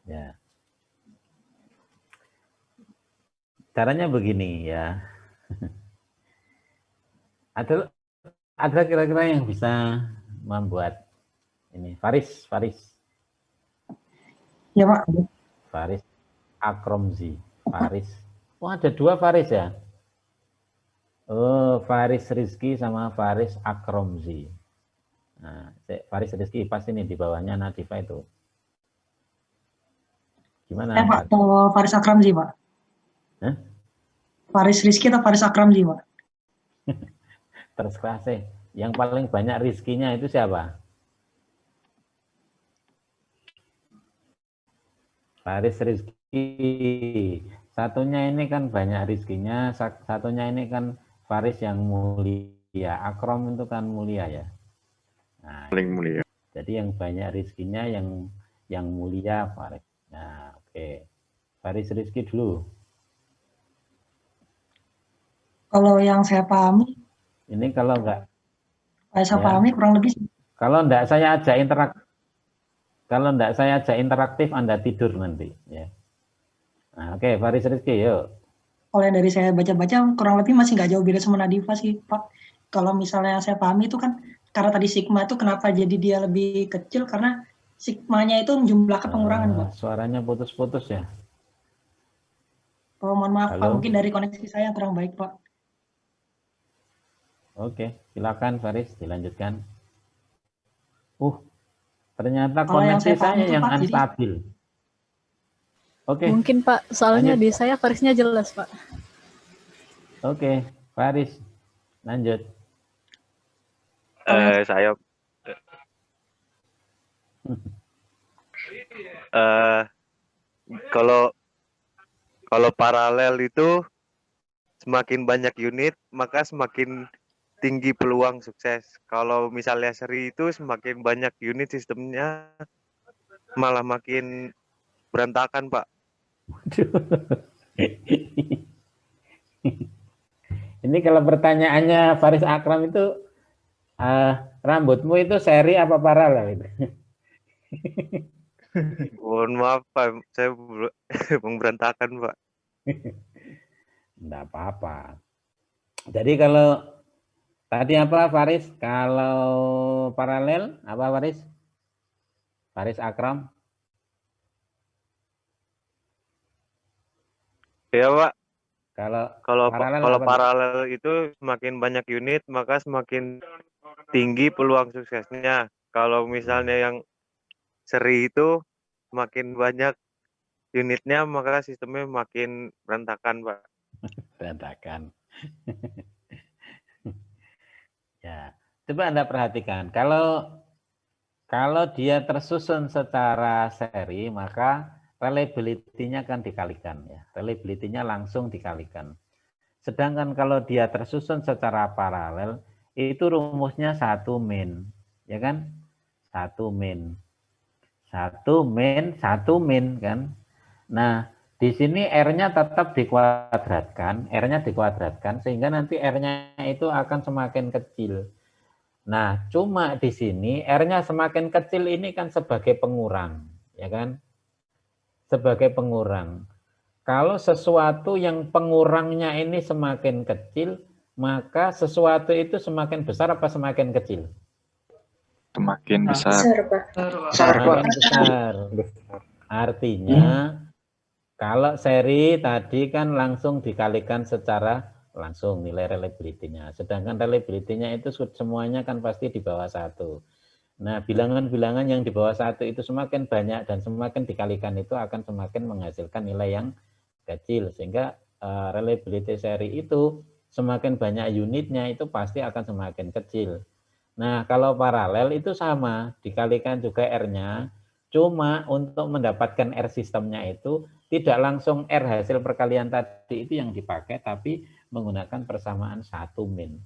Ya. Caranya begini ya. Ada kira-kira yang bisa membuat ini Faris. Ya, Pak. Faris Akromzi. Faris. Oh, ada 2 Faris ya? Oh, Faris Rizky sama Faris Akromzi. Nah, Faris Rizky pas ini di bawahnya Nadifa itu. Gimana? Pak, atau Faris Akramzi, Pak? Hah? Faris Rizky atau Faris Akramzi, Pak? Terserah sih. Yang paling banyak rizkinya itu siapa? Faris Rizky. Satunya ini kan banyak rizkinya, satunya ini kan Faris yang mulia. Akrom itu kan mulia ya. Nah, paling mulia. Jadi yang banyak rizkinya yang mulia Faris. Nah, oke. Faris Rizky dulu. Kalau yang saya pahami, Ini kalau enggak, saya Ya. pahami kurang lebih kalau enggak saya ajak interaktif, Anda tidur nanti. Ya. Nah, oke, Faris Rizky, yuk. kalau yang dari saya baca-baca kurang lebih masih nggak jauh beda sama Nadifa sih, Pak. Kalau misalnya yang saya pahami itu kan karena tadi sigma itu kenapa jadi dia lebih kecil karena sigmanya itu menjumlahkan pengurangan, Pak. Suaranya putus-putus ya. Oh, mohon maaf, Pak. Halo? Mungkin dari koneksi saya yang kurang baik, Pak. Oke, silakan Faris, dilanjutkan. Ternyata Kalau yang koneksi saya paham saya itu, yang Pak, jadi- unstabil. Oke, Mungkin Pak, soalnya lanjut. di saya Farisnya jelas Pak. Oke, Faris, lanjut. Saya kalau paralel itu semakin banyak unit maka semakin tinggi peluang sukses. Kalau misalnya seri itu semakin banyak unit sistemnya malah makin berantakan, Pak. Ini kalau pertanyaannya Faris Akram itu rambutmu itu seri apa paralel itu? Mohon maaf, Pak. Saya emang berantakan, Pak. Enggak apa-apa. Jadi kalau tadi apa Faris? Kalau paralel apa Faris? Faris Akram? Ya, Pak. Kalau paralel itu semakin banyak unit maka semakin tinggi peluang suksesnya. Kalau misalnya yang seri itu semakin banyak unitnya maka sistemnya makin berantakan, Pak. Berantakan. Ya, coba Anda perhatikan. Kalau dia tersusun secara seri, maka reliability-nya akan dikalikan ya. Reliability-nya langsung dikalikan. Sedangkan kalau dia tersusun secara paralel, itu rumusnya 1 min, ya kan? 1 min. 1 min kan. Nah, di sini R-nya tetap dikuadratkan, R-nya dikuadratkan sehingga nanti R-nya itu akan semakin kecil. Nah, cuma di sini R-nya semakin kecil ini kan sebagai pengurang, ya kan? Sebagai pengurang. Kalau sesuatu yang pengurangnya ini semakin kecil, maka sesuatu itu semakin besar apa semakin kecil? Semakin besar. Semakin besar. Artinya, kalau seri tadi kan langsung dikalikan secara langsung nilai reliability-nya. Sedangkan reliability-nya itu semuanya kan pasti di bawah 1. Nah, bilangan-bilangan yang di bawah 1 itu semakin banyak dan semakin dikalikan itu akan semakin menghasilkan nilai yang kecil. Sehingga reliability seri itu semakin banyak unitnya itu pasti akan semakin kecil. Nah, kalau paralel itu sama, dikalikan juga R-nya. Cuma untuk mendapatkan R sistemnya itu tidak langsung R hasil perkalian tadi itu yang dipakai, tapi menggunakan persamaan 1 min.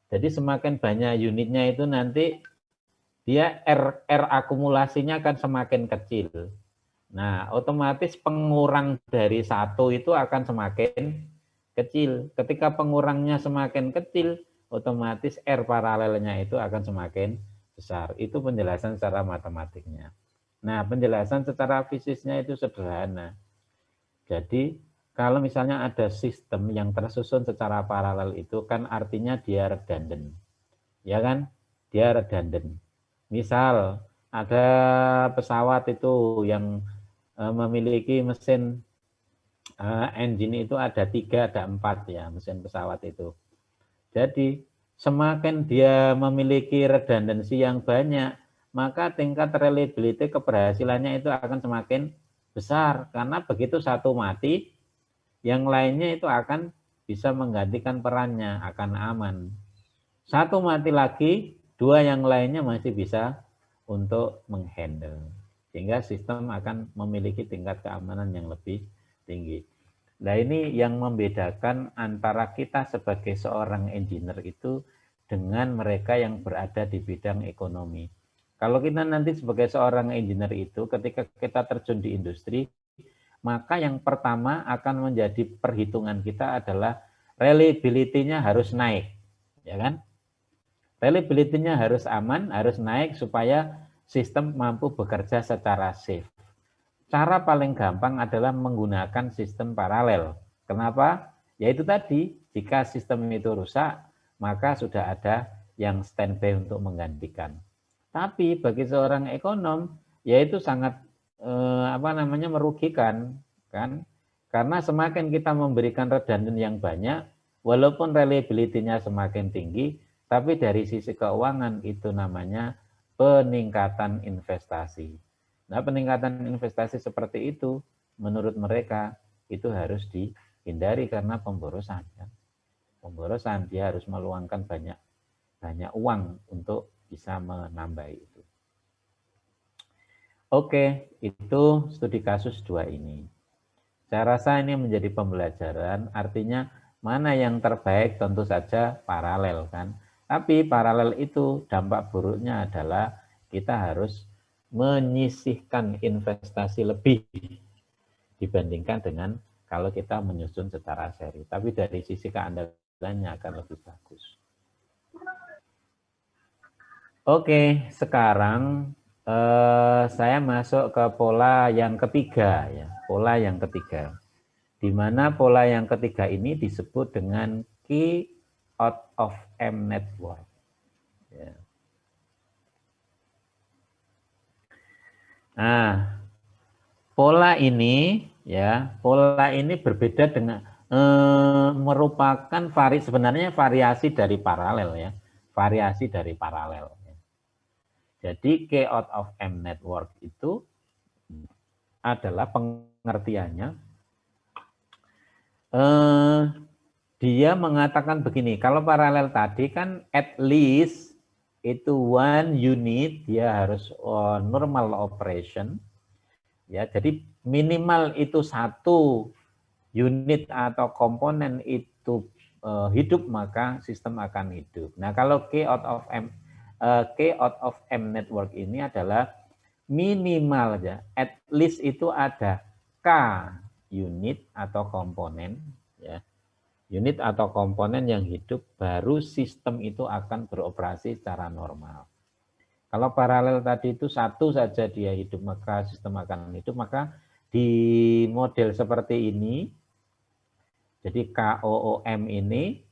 Jadi semakin banyak unitnya itu nanti dia R akumulasinya akan semakin kecil. Nah, otomatis pengurang dari 1 itu akan semakin kecil. Ketika pengurangnya semakin kecil, otomatis R paralelnya itu akan semakin besar. Itu penjelasan secara matematiknya. Nah, penjelasan secara fisiknya itu sederhana. Jadi, kalau misalnya ada sistem yang tersusun secara paralel itu kan artinya dia redundant. Ya kan? Dia redundant. Misal, ada pesawat itu yang memiliki mesin engine itu ada 3, ada 4 ya, mesin pesawat itu. Jadi, semakin dia memiliki redundancy yang banyak, maka tingkat reliability keberhasilannya itu akan semakin besar. Karena begitu satu mati, yang lainnya itu akan bisa menggantikan perannya, akan aman. Satu mati lagi, 2 yang lainnya masih bisa untuk menghandle. Sehingga sistem akan memiliki tingkat keamanan yang lebih tinggi. Nah, ini yang membedakan antara kita sebagai seorang engineer itu dengan mereka yang berada di bidang ekonomi. Kalau kita nanti sebagai seorang engineer itu, ketika kita terjun di industri, maka yang pertama akan menjadi perhitungan kita adalah reliability-nya harus naik, ya kan? Reliability-nya harus aman, harus naik supaya sistem mampu bekerja secara safe. Cara paling gampang adalah menggunakan sistem paralel. Kenapa? Yaitu tadi, jika sistem itu rusak, maka sudah ada yang standby untuk menggantikan. Tapi bagi seorang ekonom, yaitu sangat merugikan, kan? Karena semakin kita memberikan redundant yang banyak, walaupun reliability-nya semakin tinggi, tapi dari sisi keuangan itu namanya peningkatan investasi. Nah, peningkatan investasi seperti itu, menurut mereka, itu harus dihindari karena pemborosan. Kan? Pemborosan, dia harus meluangkan banyak uang untuk bisa menambah itu. Oke, itu studi kasus 2 ini. Saya rasa ini menjadi pembelajaran, artinya mana yang terbaik tentu saja paralel kan. Tapi paralel itu dampak buruknya adalah kita harus menyisihkan investasi lebih dibandingkan dengan kalau kita menyusun secara seri. Tapi dari sisi keandalannya akan lebih bagus. Oke, sekarang saya masuk ke pola yang ketiga ya, pola yang ketiga. Di mana pola yang ketiga ini disebut dengan key out of M network. Ya. Nah, pola ini ya, pola ini berbeda dengan merupakan sebenarnya variasi dari paralel ya, variasi dari paralel. Jadi key out of M network itu adalah pengertiannya. Dia mengatakan begini, kalau paralel tadi kan at least itu one unit dia harus normal operation, ya. Jadi minimal itu satu unit atau komponen itu hidup maka sistem akan hidup. Nah kalau key out of M network ini adalah minimal ya, at least itu ada K unit atau komponen ya, unit atau komponen yang hidup, baru sistem itu akan beroperasi secara normal. Kalau paralel tadi itu satu saja dia hidup maka sistem akan hidup, maka di model seperti ini, jadi KOOM ini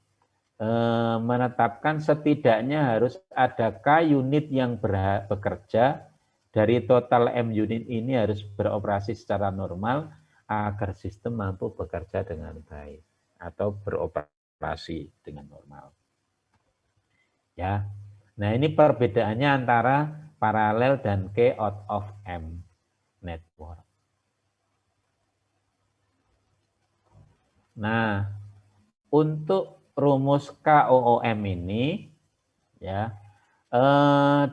menetapkan setidaknya harus ada K unit yang bekerja, dari total M unit ini harus beroperasi secara normal agar sistem mampu bekerja dengan baik atau beroperasi dengan normal. Ya. Nah, ini perbedaannya antara paralel dan key out of M network. Nah, untuk rumus KOOM ini ya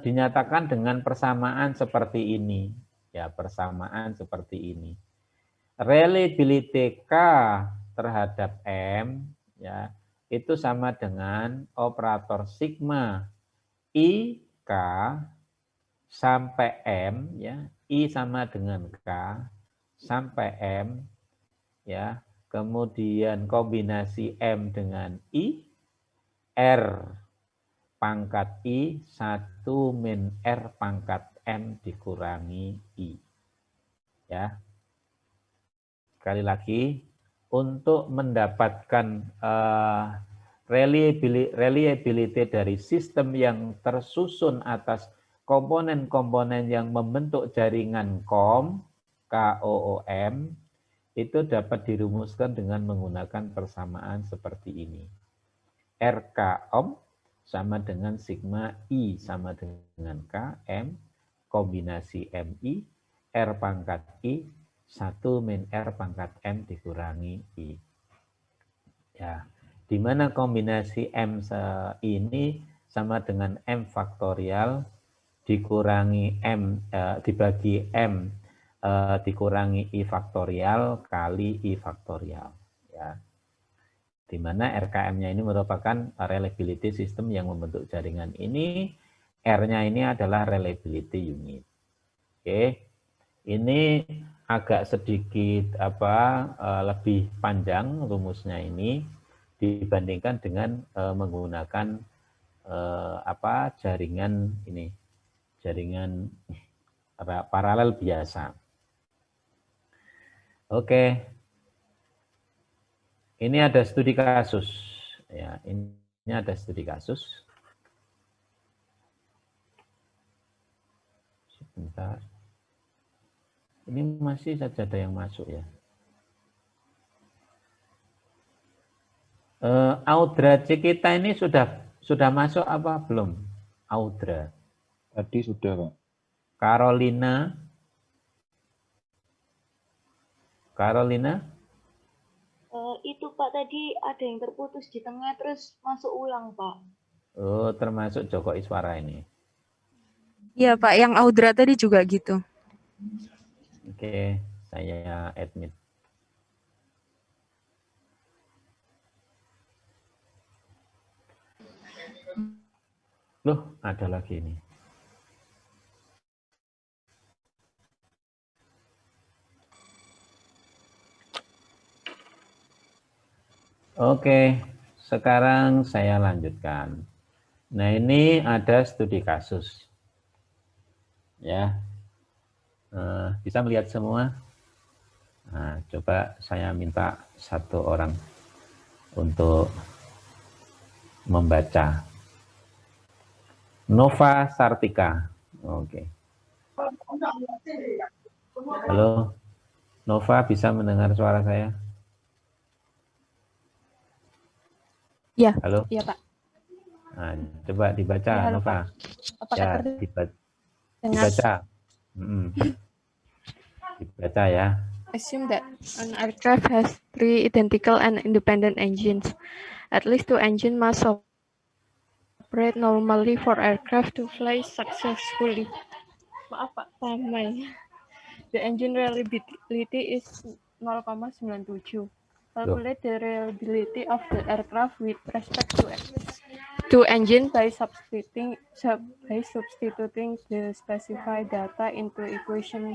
dinyatakan dengan persamaan seperti ini, ya, persamaan seperti ini. Reliability K terhadap M ya itu sama dengan operator sigma I K sampai M ya, I sama dengan K sampai M ya. Kemudian kombinasi M dengan I, R pangkat I, 1 min R pangkat M dikurangi I. Ya. Sekali lagi, untuk mendapatkan reliability dari sistem yang tersusun atas komponen-komponen yang membentuk jaringan KOM, KOOM, itu dapat dirumuskan dengan menggunakan persamaan seperti ini. RKOM sama dengan sigma I sama dengan K, M, kombinasi MI, R pangkat I, 1 min R pangkat M dikurangi I. Ya, di mana kombinasi M ini sama dengan M faktorial dikurangi M, dibagi M, dikurangi I faktorial kali I faktorial. Ya. Di mana RKM-nya ini merupakan reliability system yang membentuk jaringan ini, R-nya ini adalah reliability unit. Oke, ini agak sedikit lebih panjang rumusnya ini dibandingkan dengan menggunakan jaringan ini, jaringan paralel biasa. Oke, ini ada studi kasus, ya. Ini ada studi kasus. Sebentar. Ini masih saja ada yang masuk ya. Audra Cikita ini sudah masuk apa belum? Audra. Tadi sudah, Pak. Carolina. Itu Pak, tadi ada yang terputus di tengah terus masuk ulang, Pak. Oh, termasuk Joko Iswara ini. Iya Pak, yang Audra tadi juga gitu. Oke, saya admit. Loh, ada lagi ini. Oke, sekarang saya lanjutkan. Nah, ini ada studi kasus. Ya, bisa melihat semua? Nah, coba saya minta satu orang untuk membaca. Nova Sartika. Oke. Halo, Nova, bisa mendengar suara saya? Ya. Halo. Iya Pak. Nah, coba dibaca, Ya, halo, Nova. Pak. Apakah Ya, dibaca. Dibaca ya. Assume that an aircraft has 3 identical and independent engines. At least 2 engines must operate normally for aircraft to fly successfully. Maaf Pak, samai. The engine reliability is 0,97. Calculate the reliability of the aircraft with respect to engine by substituting the specified data into equation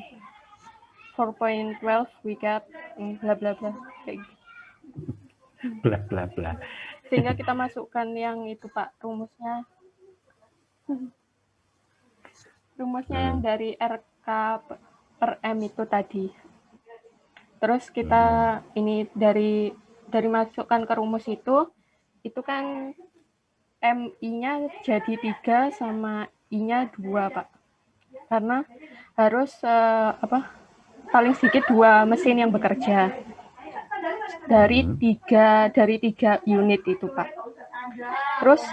4.12. We get bla bla bla kayak gitu. Bla bla bla. Sehingga kita masukkan yang itu Pak, rumusnya. Rumusnya yang dari RK per M itu tadi. Terus kita ini dari masukkan ke rumus itu kan MI-nya jadi 3 sama I-nya 2, Pak. Karena harus paling sedikit 2 mesin yang bekerja. Dari 3 unit itu, Pak. Terus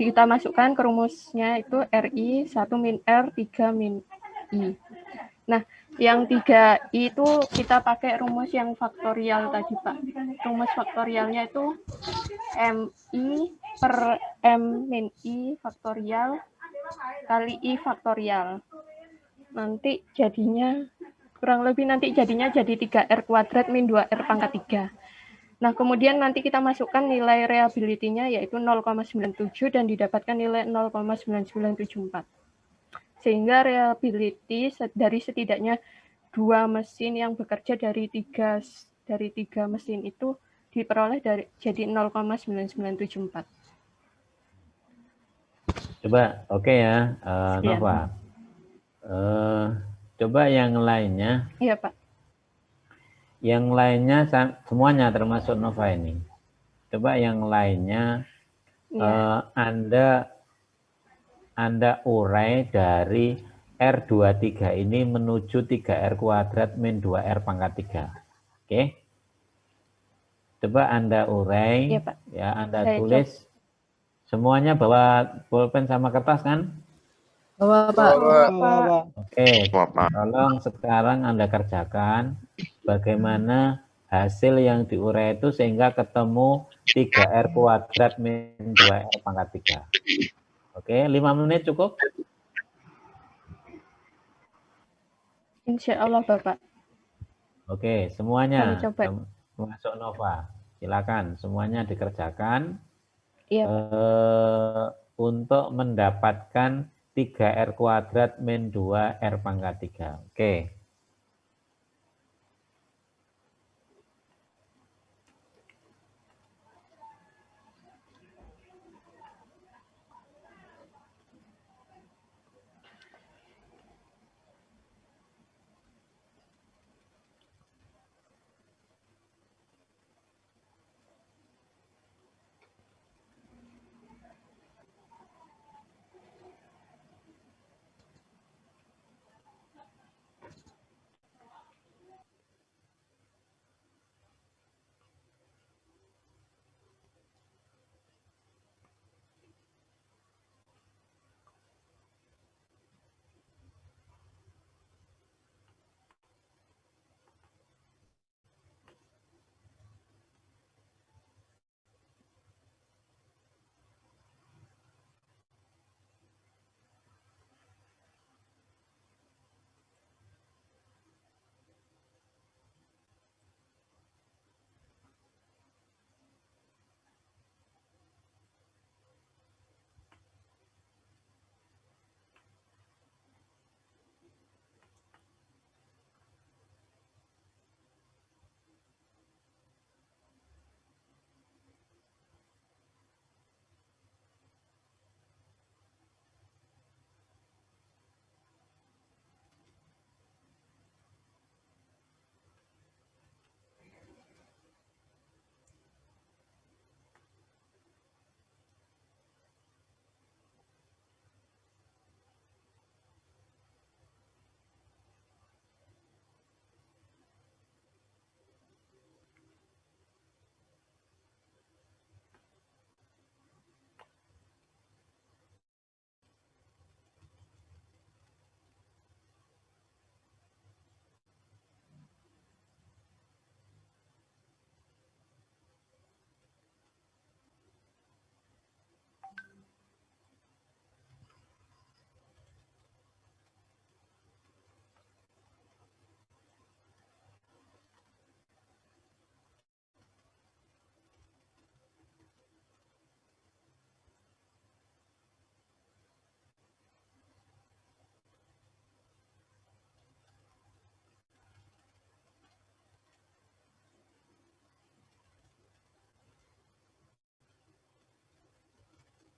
kita masukkan ke rumusnya itu RI 1 min R 3 min I. Nah, yang 3I itu kita pakai rumus yang faktorial tadi, Pak. Rumus faktorialnya itu MI per M min I faktorial kali I faktorial. Nanti jadinya, kurang lebih nanti jadinya jadi 3R kuadrat min 2R pangkat 3. Nah, kemudian nanti kita masukkan nilai reliability-nya yaitu 0,97 dan didapatkan nilai 0,9974. Sehingga reliability dari setidaknya 2 mesin yang bekerja dari 3 mesin itu diperoleh jadi 0,9974. Coba, oke ya, Nova. Coba yang lainnya. Iya, Pak. Yang lainnya semuanya termasuk Nova ini. Coba yang lainnya, Anda urai dari R23 ini menuju 3R kuadrat min 2R pangkat 3. Oke? Coba Anda urai, ya, Pak. Ya, Anda tulis. Semuanya bawa pulpen sama kertas kan? Bawa, Pak. Oke, tolong sekarang Anda kerjakan bagaimana hasil yang diurai itu sehingga ketemu 3R kuadrat min 2R pangkat 3. Oke, 5 menit cukup? Insya Allah, Bapak. Oke, semuanya masuk Nova. Silakan, semuanya dikerjakan. Iya. Untuk mendapatkan 3R kuadrat min 2R pangkat 3. Oke.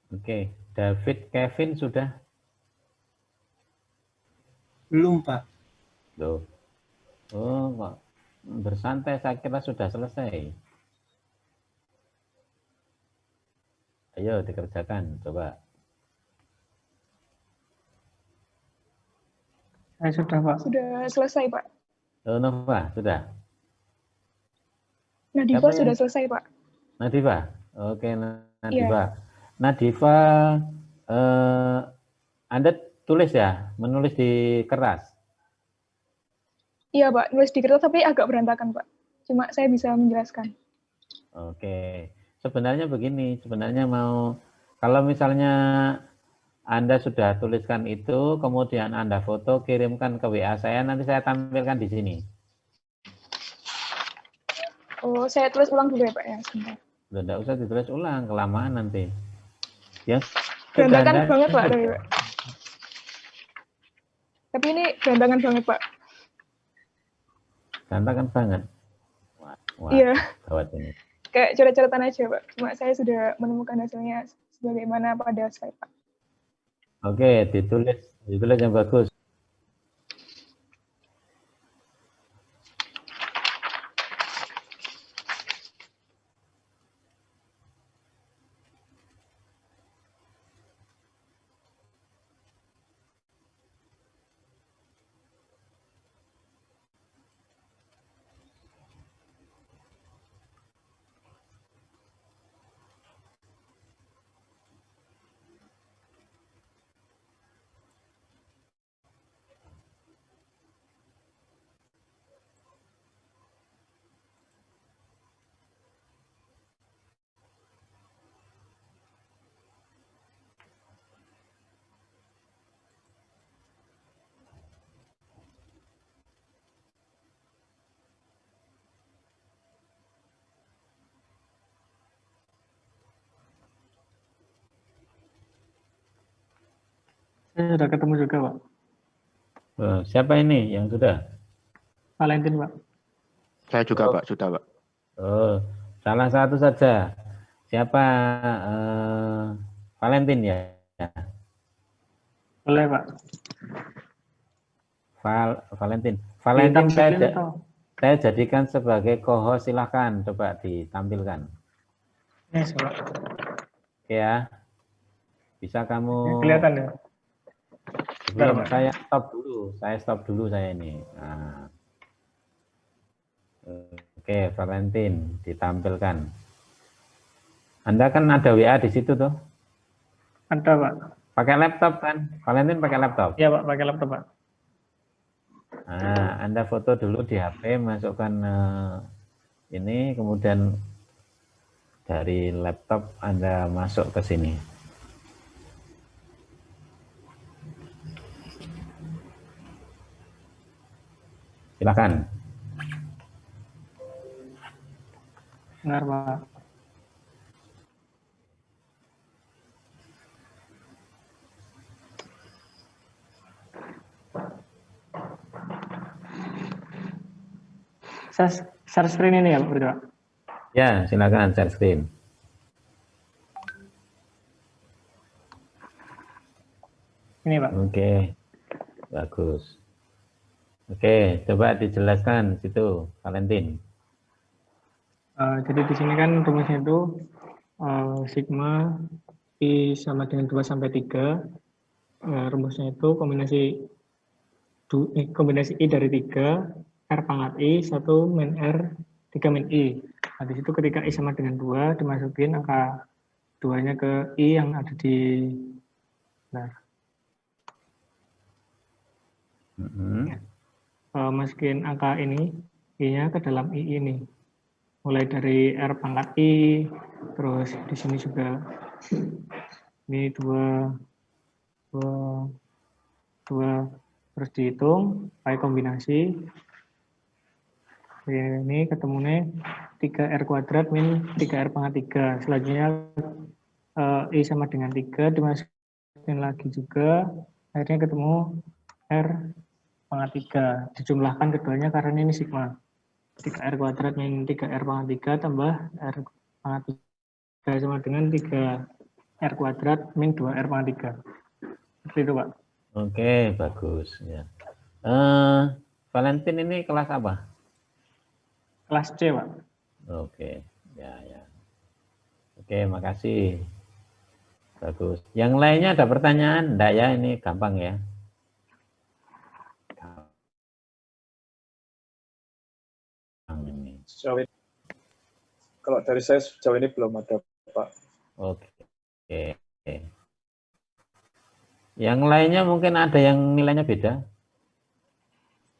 Oke, David, Kevin sudah? Belum, Pak. Loh. Oh, kok bersantai, saya kira sudah selesai. Ayo dikerjakan, coba. Saya sudah, Pak. Sudah selesai, Pak. Oh, Nova, sudah? Nadifa Siapa sudah yang- selesai, Pak. Nadifa? Oke, Nadifa. Iya. Nadifa, Anda tulis ya? Menulis di keras? Iya, Pak. Nulis di kertas tapi agak berantakan, Pak. Cuma saya bisa menjelaskan. Oke, sebenarnya begini, sebenarnya kalau misalnya Anda sudah tuliskan itu, kemudian Anda foto, kirimkan ke WA saya, nanti saya tampilkan di sini. Oh, saya tulis ulang dulu ya, Pak, ya. Sebentar. Tidak usah ditulis ulang, kelamaan nanti. Yang Berantakan Anda- banget, Pak. Dari, Pak. Tapi ini berantakan banget, Pak. Berantakan banget. Wah, Iya. gawat ini. Kayak coret-coretan aja, Pak. Cuma saya sudah menemukan hasilnya sebagaimana pada slide, Pak. Oke, ditulis yang bagus. Saya sudah ketemu juga, Pak. Siapa ini yang sudah? Valentin, Pak. Saya juga, Pak. Sudah, Pak. Oh, salah satu saja. Siapa? Valentin ya? Boleh, Pak. Valentin. Valentin Ditampilin atau? saya jadikan sebagai co-host, silahkan coba ditampilkan. Ini, Pak. Oke ya. Bisa kamu Kelihatan ya? sebelum Bentar, Pak. saya stop dulu saya ini. Nah. Oke, Valentin ditampilkan. Anda kan ada WA di situ tuh? Ada, Pak. Pakai laptop kan? Valentin pakai laptop? Iya, Pak. Pakai laptop, Pak. Nah, Anda foto dulu di HP, masukkan ini, kemudian dari laptop Anda masuk ke sini. Silakan. Benar, Pak. Share screen ini ya, Pak? Berarti, Pak? Ya, silakan share screen. Ini, Pak. Oke, bagus. Oke, coba dijelaskan situ, Valentin. Jadi di sini kan rumusnya itu sigma I sama dengan 2 sampai 3. Rumusnya itu kombinasi I dari 3, R pangkat I, 1 min R, 3 min I. Nah, di situ ketika I sama dengan 2, dimasukin angka 2-nya ke I yang ada di masukin angka ini, I-nya ke dalam I ini. Mulai dari R pangkat I, terus di sini juga ini 2, terus dihitung, pakai kombinasi. Ini ketemunya 3R kuadrat min 3R pangkat 3. Selanjutnya I sama dengan 3, dimasukin lagi juga, akhirnya ketemu R pangkat 3. Dijumlahkan keduanya karena ini sigma. 3R kuadrat min 3R pangkat 3 tambah R pangkat 3 sama dengan 3 R kuadrat min 2R pangkat 3. Seperti itu, Pak. Oke, bagus. Ya. Valentin ini kelas apa? Kelas C, Pak. Oke, ya. Oke, makasih. Bagus. Yang lainnya ada pertanyaan? Enggak ya, ini gampang ya. Sejauh ini, kalau dari saya sejauh ini belum ada, Pak. Oke. Yang lainnya mungkin ada yang nilainya beda?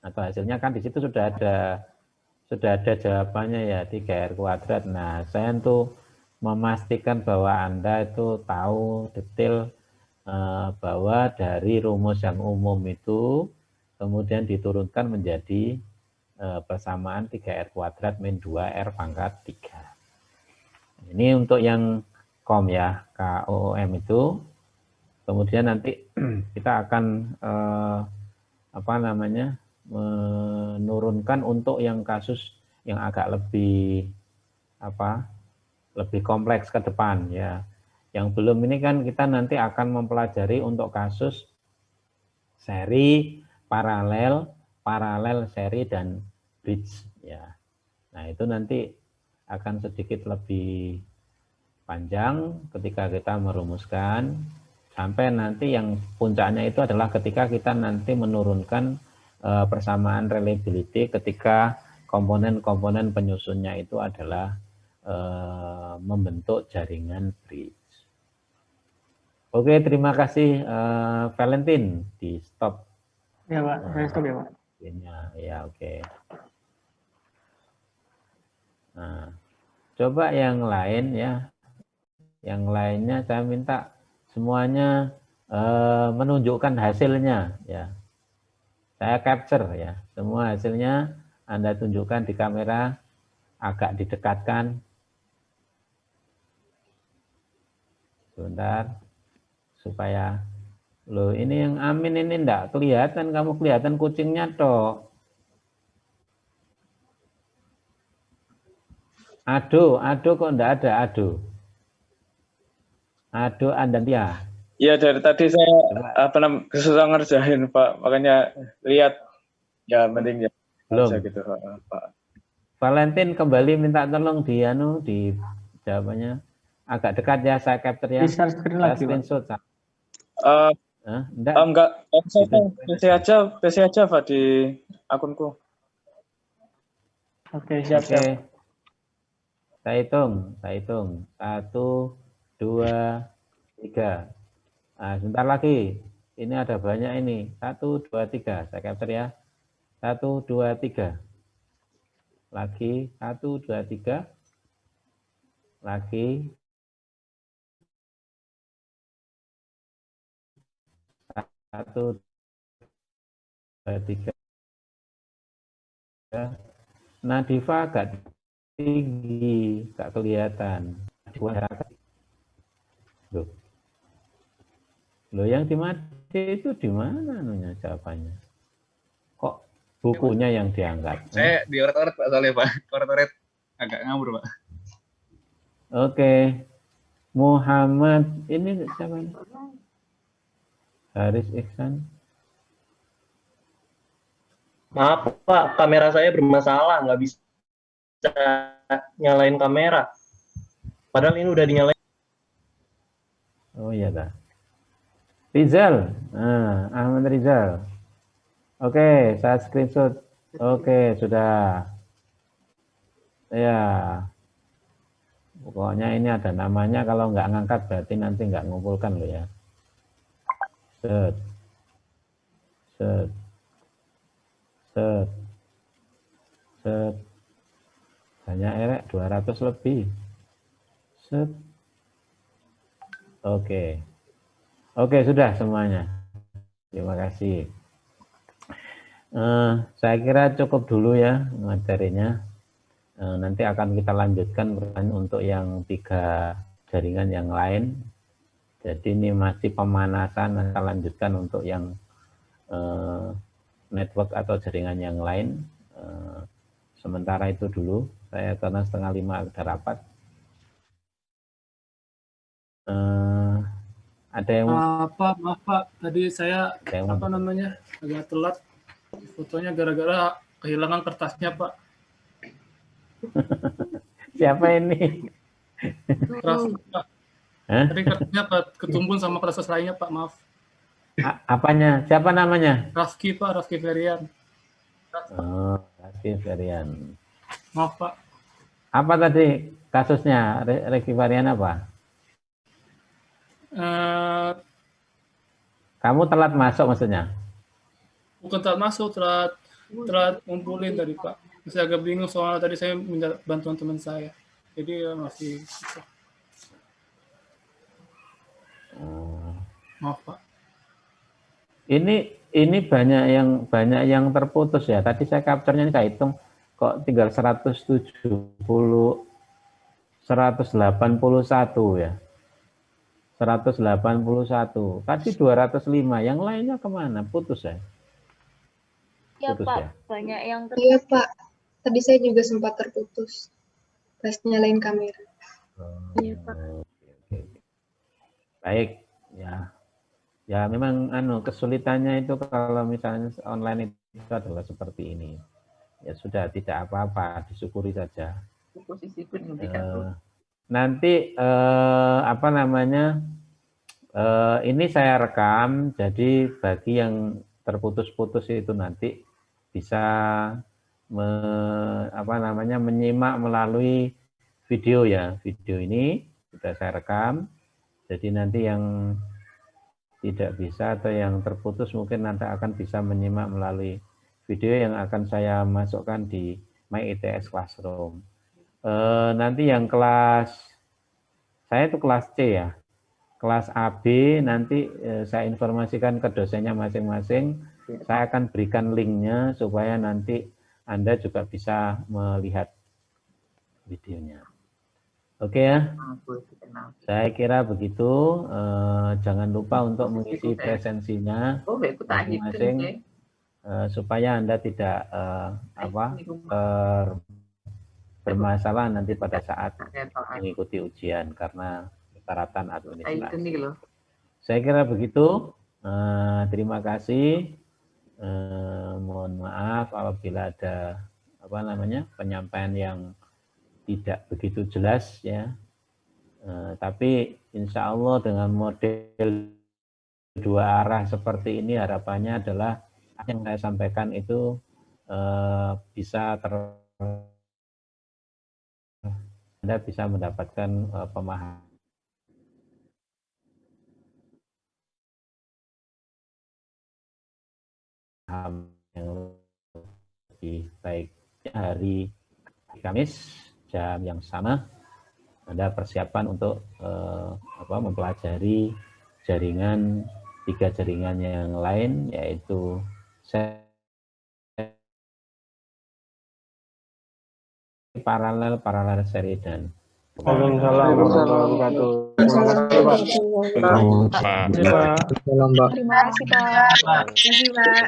Atau hasilnya kan di situ sudah ada jawabannya ya, 3R kuadrat. Nah, saya tuh memastikan bahwa Anda itu tahu detail bahwa dari rumus yang umum itu kemudian diturunkan menjadi persamaan 3R kuadrat min 2R pangkat 3. Ini untuk yang KOM ya, KOOM itu. Kemudian nanti kita akan menurunkan untuk yang kasus yang agak lebih lebih kompleks ke depan ya. Yang belum ini kan kita nanti akan mempelajari untuk kasus seri, paralel, seri, dan bridge ya. Nah, itu nanti akan sedikit lebih panjang ketika kita merumuskan, sampai nanti yang puncaknya itu adalah ketika kita nanti menurunkan persamaan reliability ketika komponen-komponen penyusunnya itu adalah membentuk jaringan bridge. Oke, terima kasih Valentin, di stop. Ya, Pak. Saya stop ya, Pak. Ya, oke. Nah, coba yang lain ya. Yang lainnya saya minta semuanya menunjukkan hasilnya ya. Saya capture ya. Semua hasilnya Anda tunjukkan di kamera, agak didekatkan. Sebentar. Supaya loh, ini yang Amin ini enggak kelihatan, kamu kelihatan kucingnya toh. Ado kok enggak ada Ado. Ado Andantia. Iya, dari tadi saya kesusahan ngerjain, Pak. Makanya lihat ya mending ya belum gitu, Pak. Valentin kembali minta tolong di jawabannya agak dekat ya, saya capture ya. Bisa screen lagi, screenshot. Enggak, PC aja Pak di akunku. Oke, siap. Saya hitung. 1, 2, 3. Nah, sebentar lagi. Ini ada banyak ini. 1, 2, 3. Saya capture ya. 1, 2, 3. Lagi 1, 2, 3. Lagi 1, 2, 3. Nadifa agak tinggi, gak kelihatan. Loh, yang dimati itu di mana anunya jawabannya? Kok bukunya yang diangkat? Saya dioret-oret Pak soalnya, Pak. Oret-oret agak ngawur, Pak. Oke. Muhammad, ini siapa ini? Haris Ihsan. Maaf Pak, kamera saya bermasalah, nggak bisa nyalain kamera. Padahal ini udah dinyalain. Oh iya dah. Rizal, Ahmad Rizal. Oke, saya screenshot. Oke, sudah. Ya. Pokoknya ini ada namanya, kalau nggak ngangkat berarti nanti nggak ngumpulkan loh ya. Set. Banyak erek, 200 lebih. Set. Oke, sudah semuanya. Terima kasih. Saya kira cukup dulu ya materinya. Nanti akan kita lanjutkan untuk yang 3 jaringan yang lain. Jadi ini masih pemanasan, kita lanjutkan untuk yang network atau jaringan yang lain. Sementara itu dulu, saya karena 4:30 ada rapat. Ada yang Maaf Pak, tadi saya agak telat fotonya gara-gara kehilangan kertasnya Pak. Siapa ini? Raffi Pak. Tadi kertasnya ketumbun sama kertas lainnya Pak, maaf. Apanya? Siapa namanya? Rafki Pak, Rafki Ferian. Oh, Rafki Ferian. Maaf Pak. Apa tadi kasusnya? Rafki Ferian apa? Kamu telat masuk maksudnya? Bukan telat masuk, telat ngumpulin tadi Pak. Masih agak bingung soalnya tadi saya minta bantuan teman saya. Jadi ya masih susah. Maaf Pak. Ini banyak yang terputus ya. Tadi saya capture-nya ini saya hitung kok tinggal 181 ya. 181. Tadi 205. Yang lainnya kemana? Putus ya? Ya Putus, Pak, ya? banyak yang Iya Pak, tadi saya juga sempat terputus pas nyalain kamera. Iya Pak. Baik, ya. Ya memang kesulitannya itu kalau misalnya online itu adalah seperti ini. Ya sudah, tidak apa-apa, disyukuri saja. Posisi Nanti ini saya rekam, jadi bagi yang terputus-putus itu nanti bisa menyimak melalui video ya. Video ini sudah saya rekam, jadi nanti yang tidak bisa atau yang terputus mungkin nanti akan bisa menyimak melalui video yang akan saya masukkan di My ITS Classroom. Nanti yang kelas, saya itu kelas C ya, kelas AB nanti saya informasikan ke dosennya masing-masing, saya akan berikan linknya supaya nanti Anda juga bisa melihat videonya. Oke ya, saya kira begitu. Jangan lupa untuk mengisi presensinya masing-masing supaya Anda tidak bermasalah nanti pada saat mengikuti ujian karena persyaratan administrasi. Saya kira begitu. Terima kasih. Mohon maaf apabila ada penyampaian yang tidak begitu jelas ya. Tapi insya Allah dengan model dua arah seperti ini harapannya adalah yang saya sampaikan itu bisa Anda bisa mendapatkan pemahaman yang lebih baik. Hari Kamis jam yang sama Anda persiapan untuk mempelajari jaringan, 3 jaringan yang lain, yaitu paralel, seri, dan Waalaikumsalam warahmatullahi wabarakatuh. Terima kasih Pak. Terima kasih Pak. Terima kasih Pak.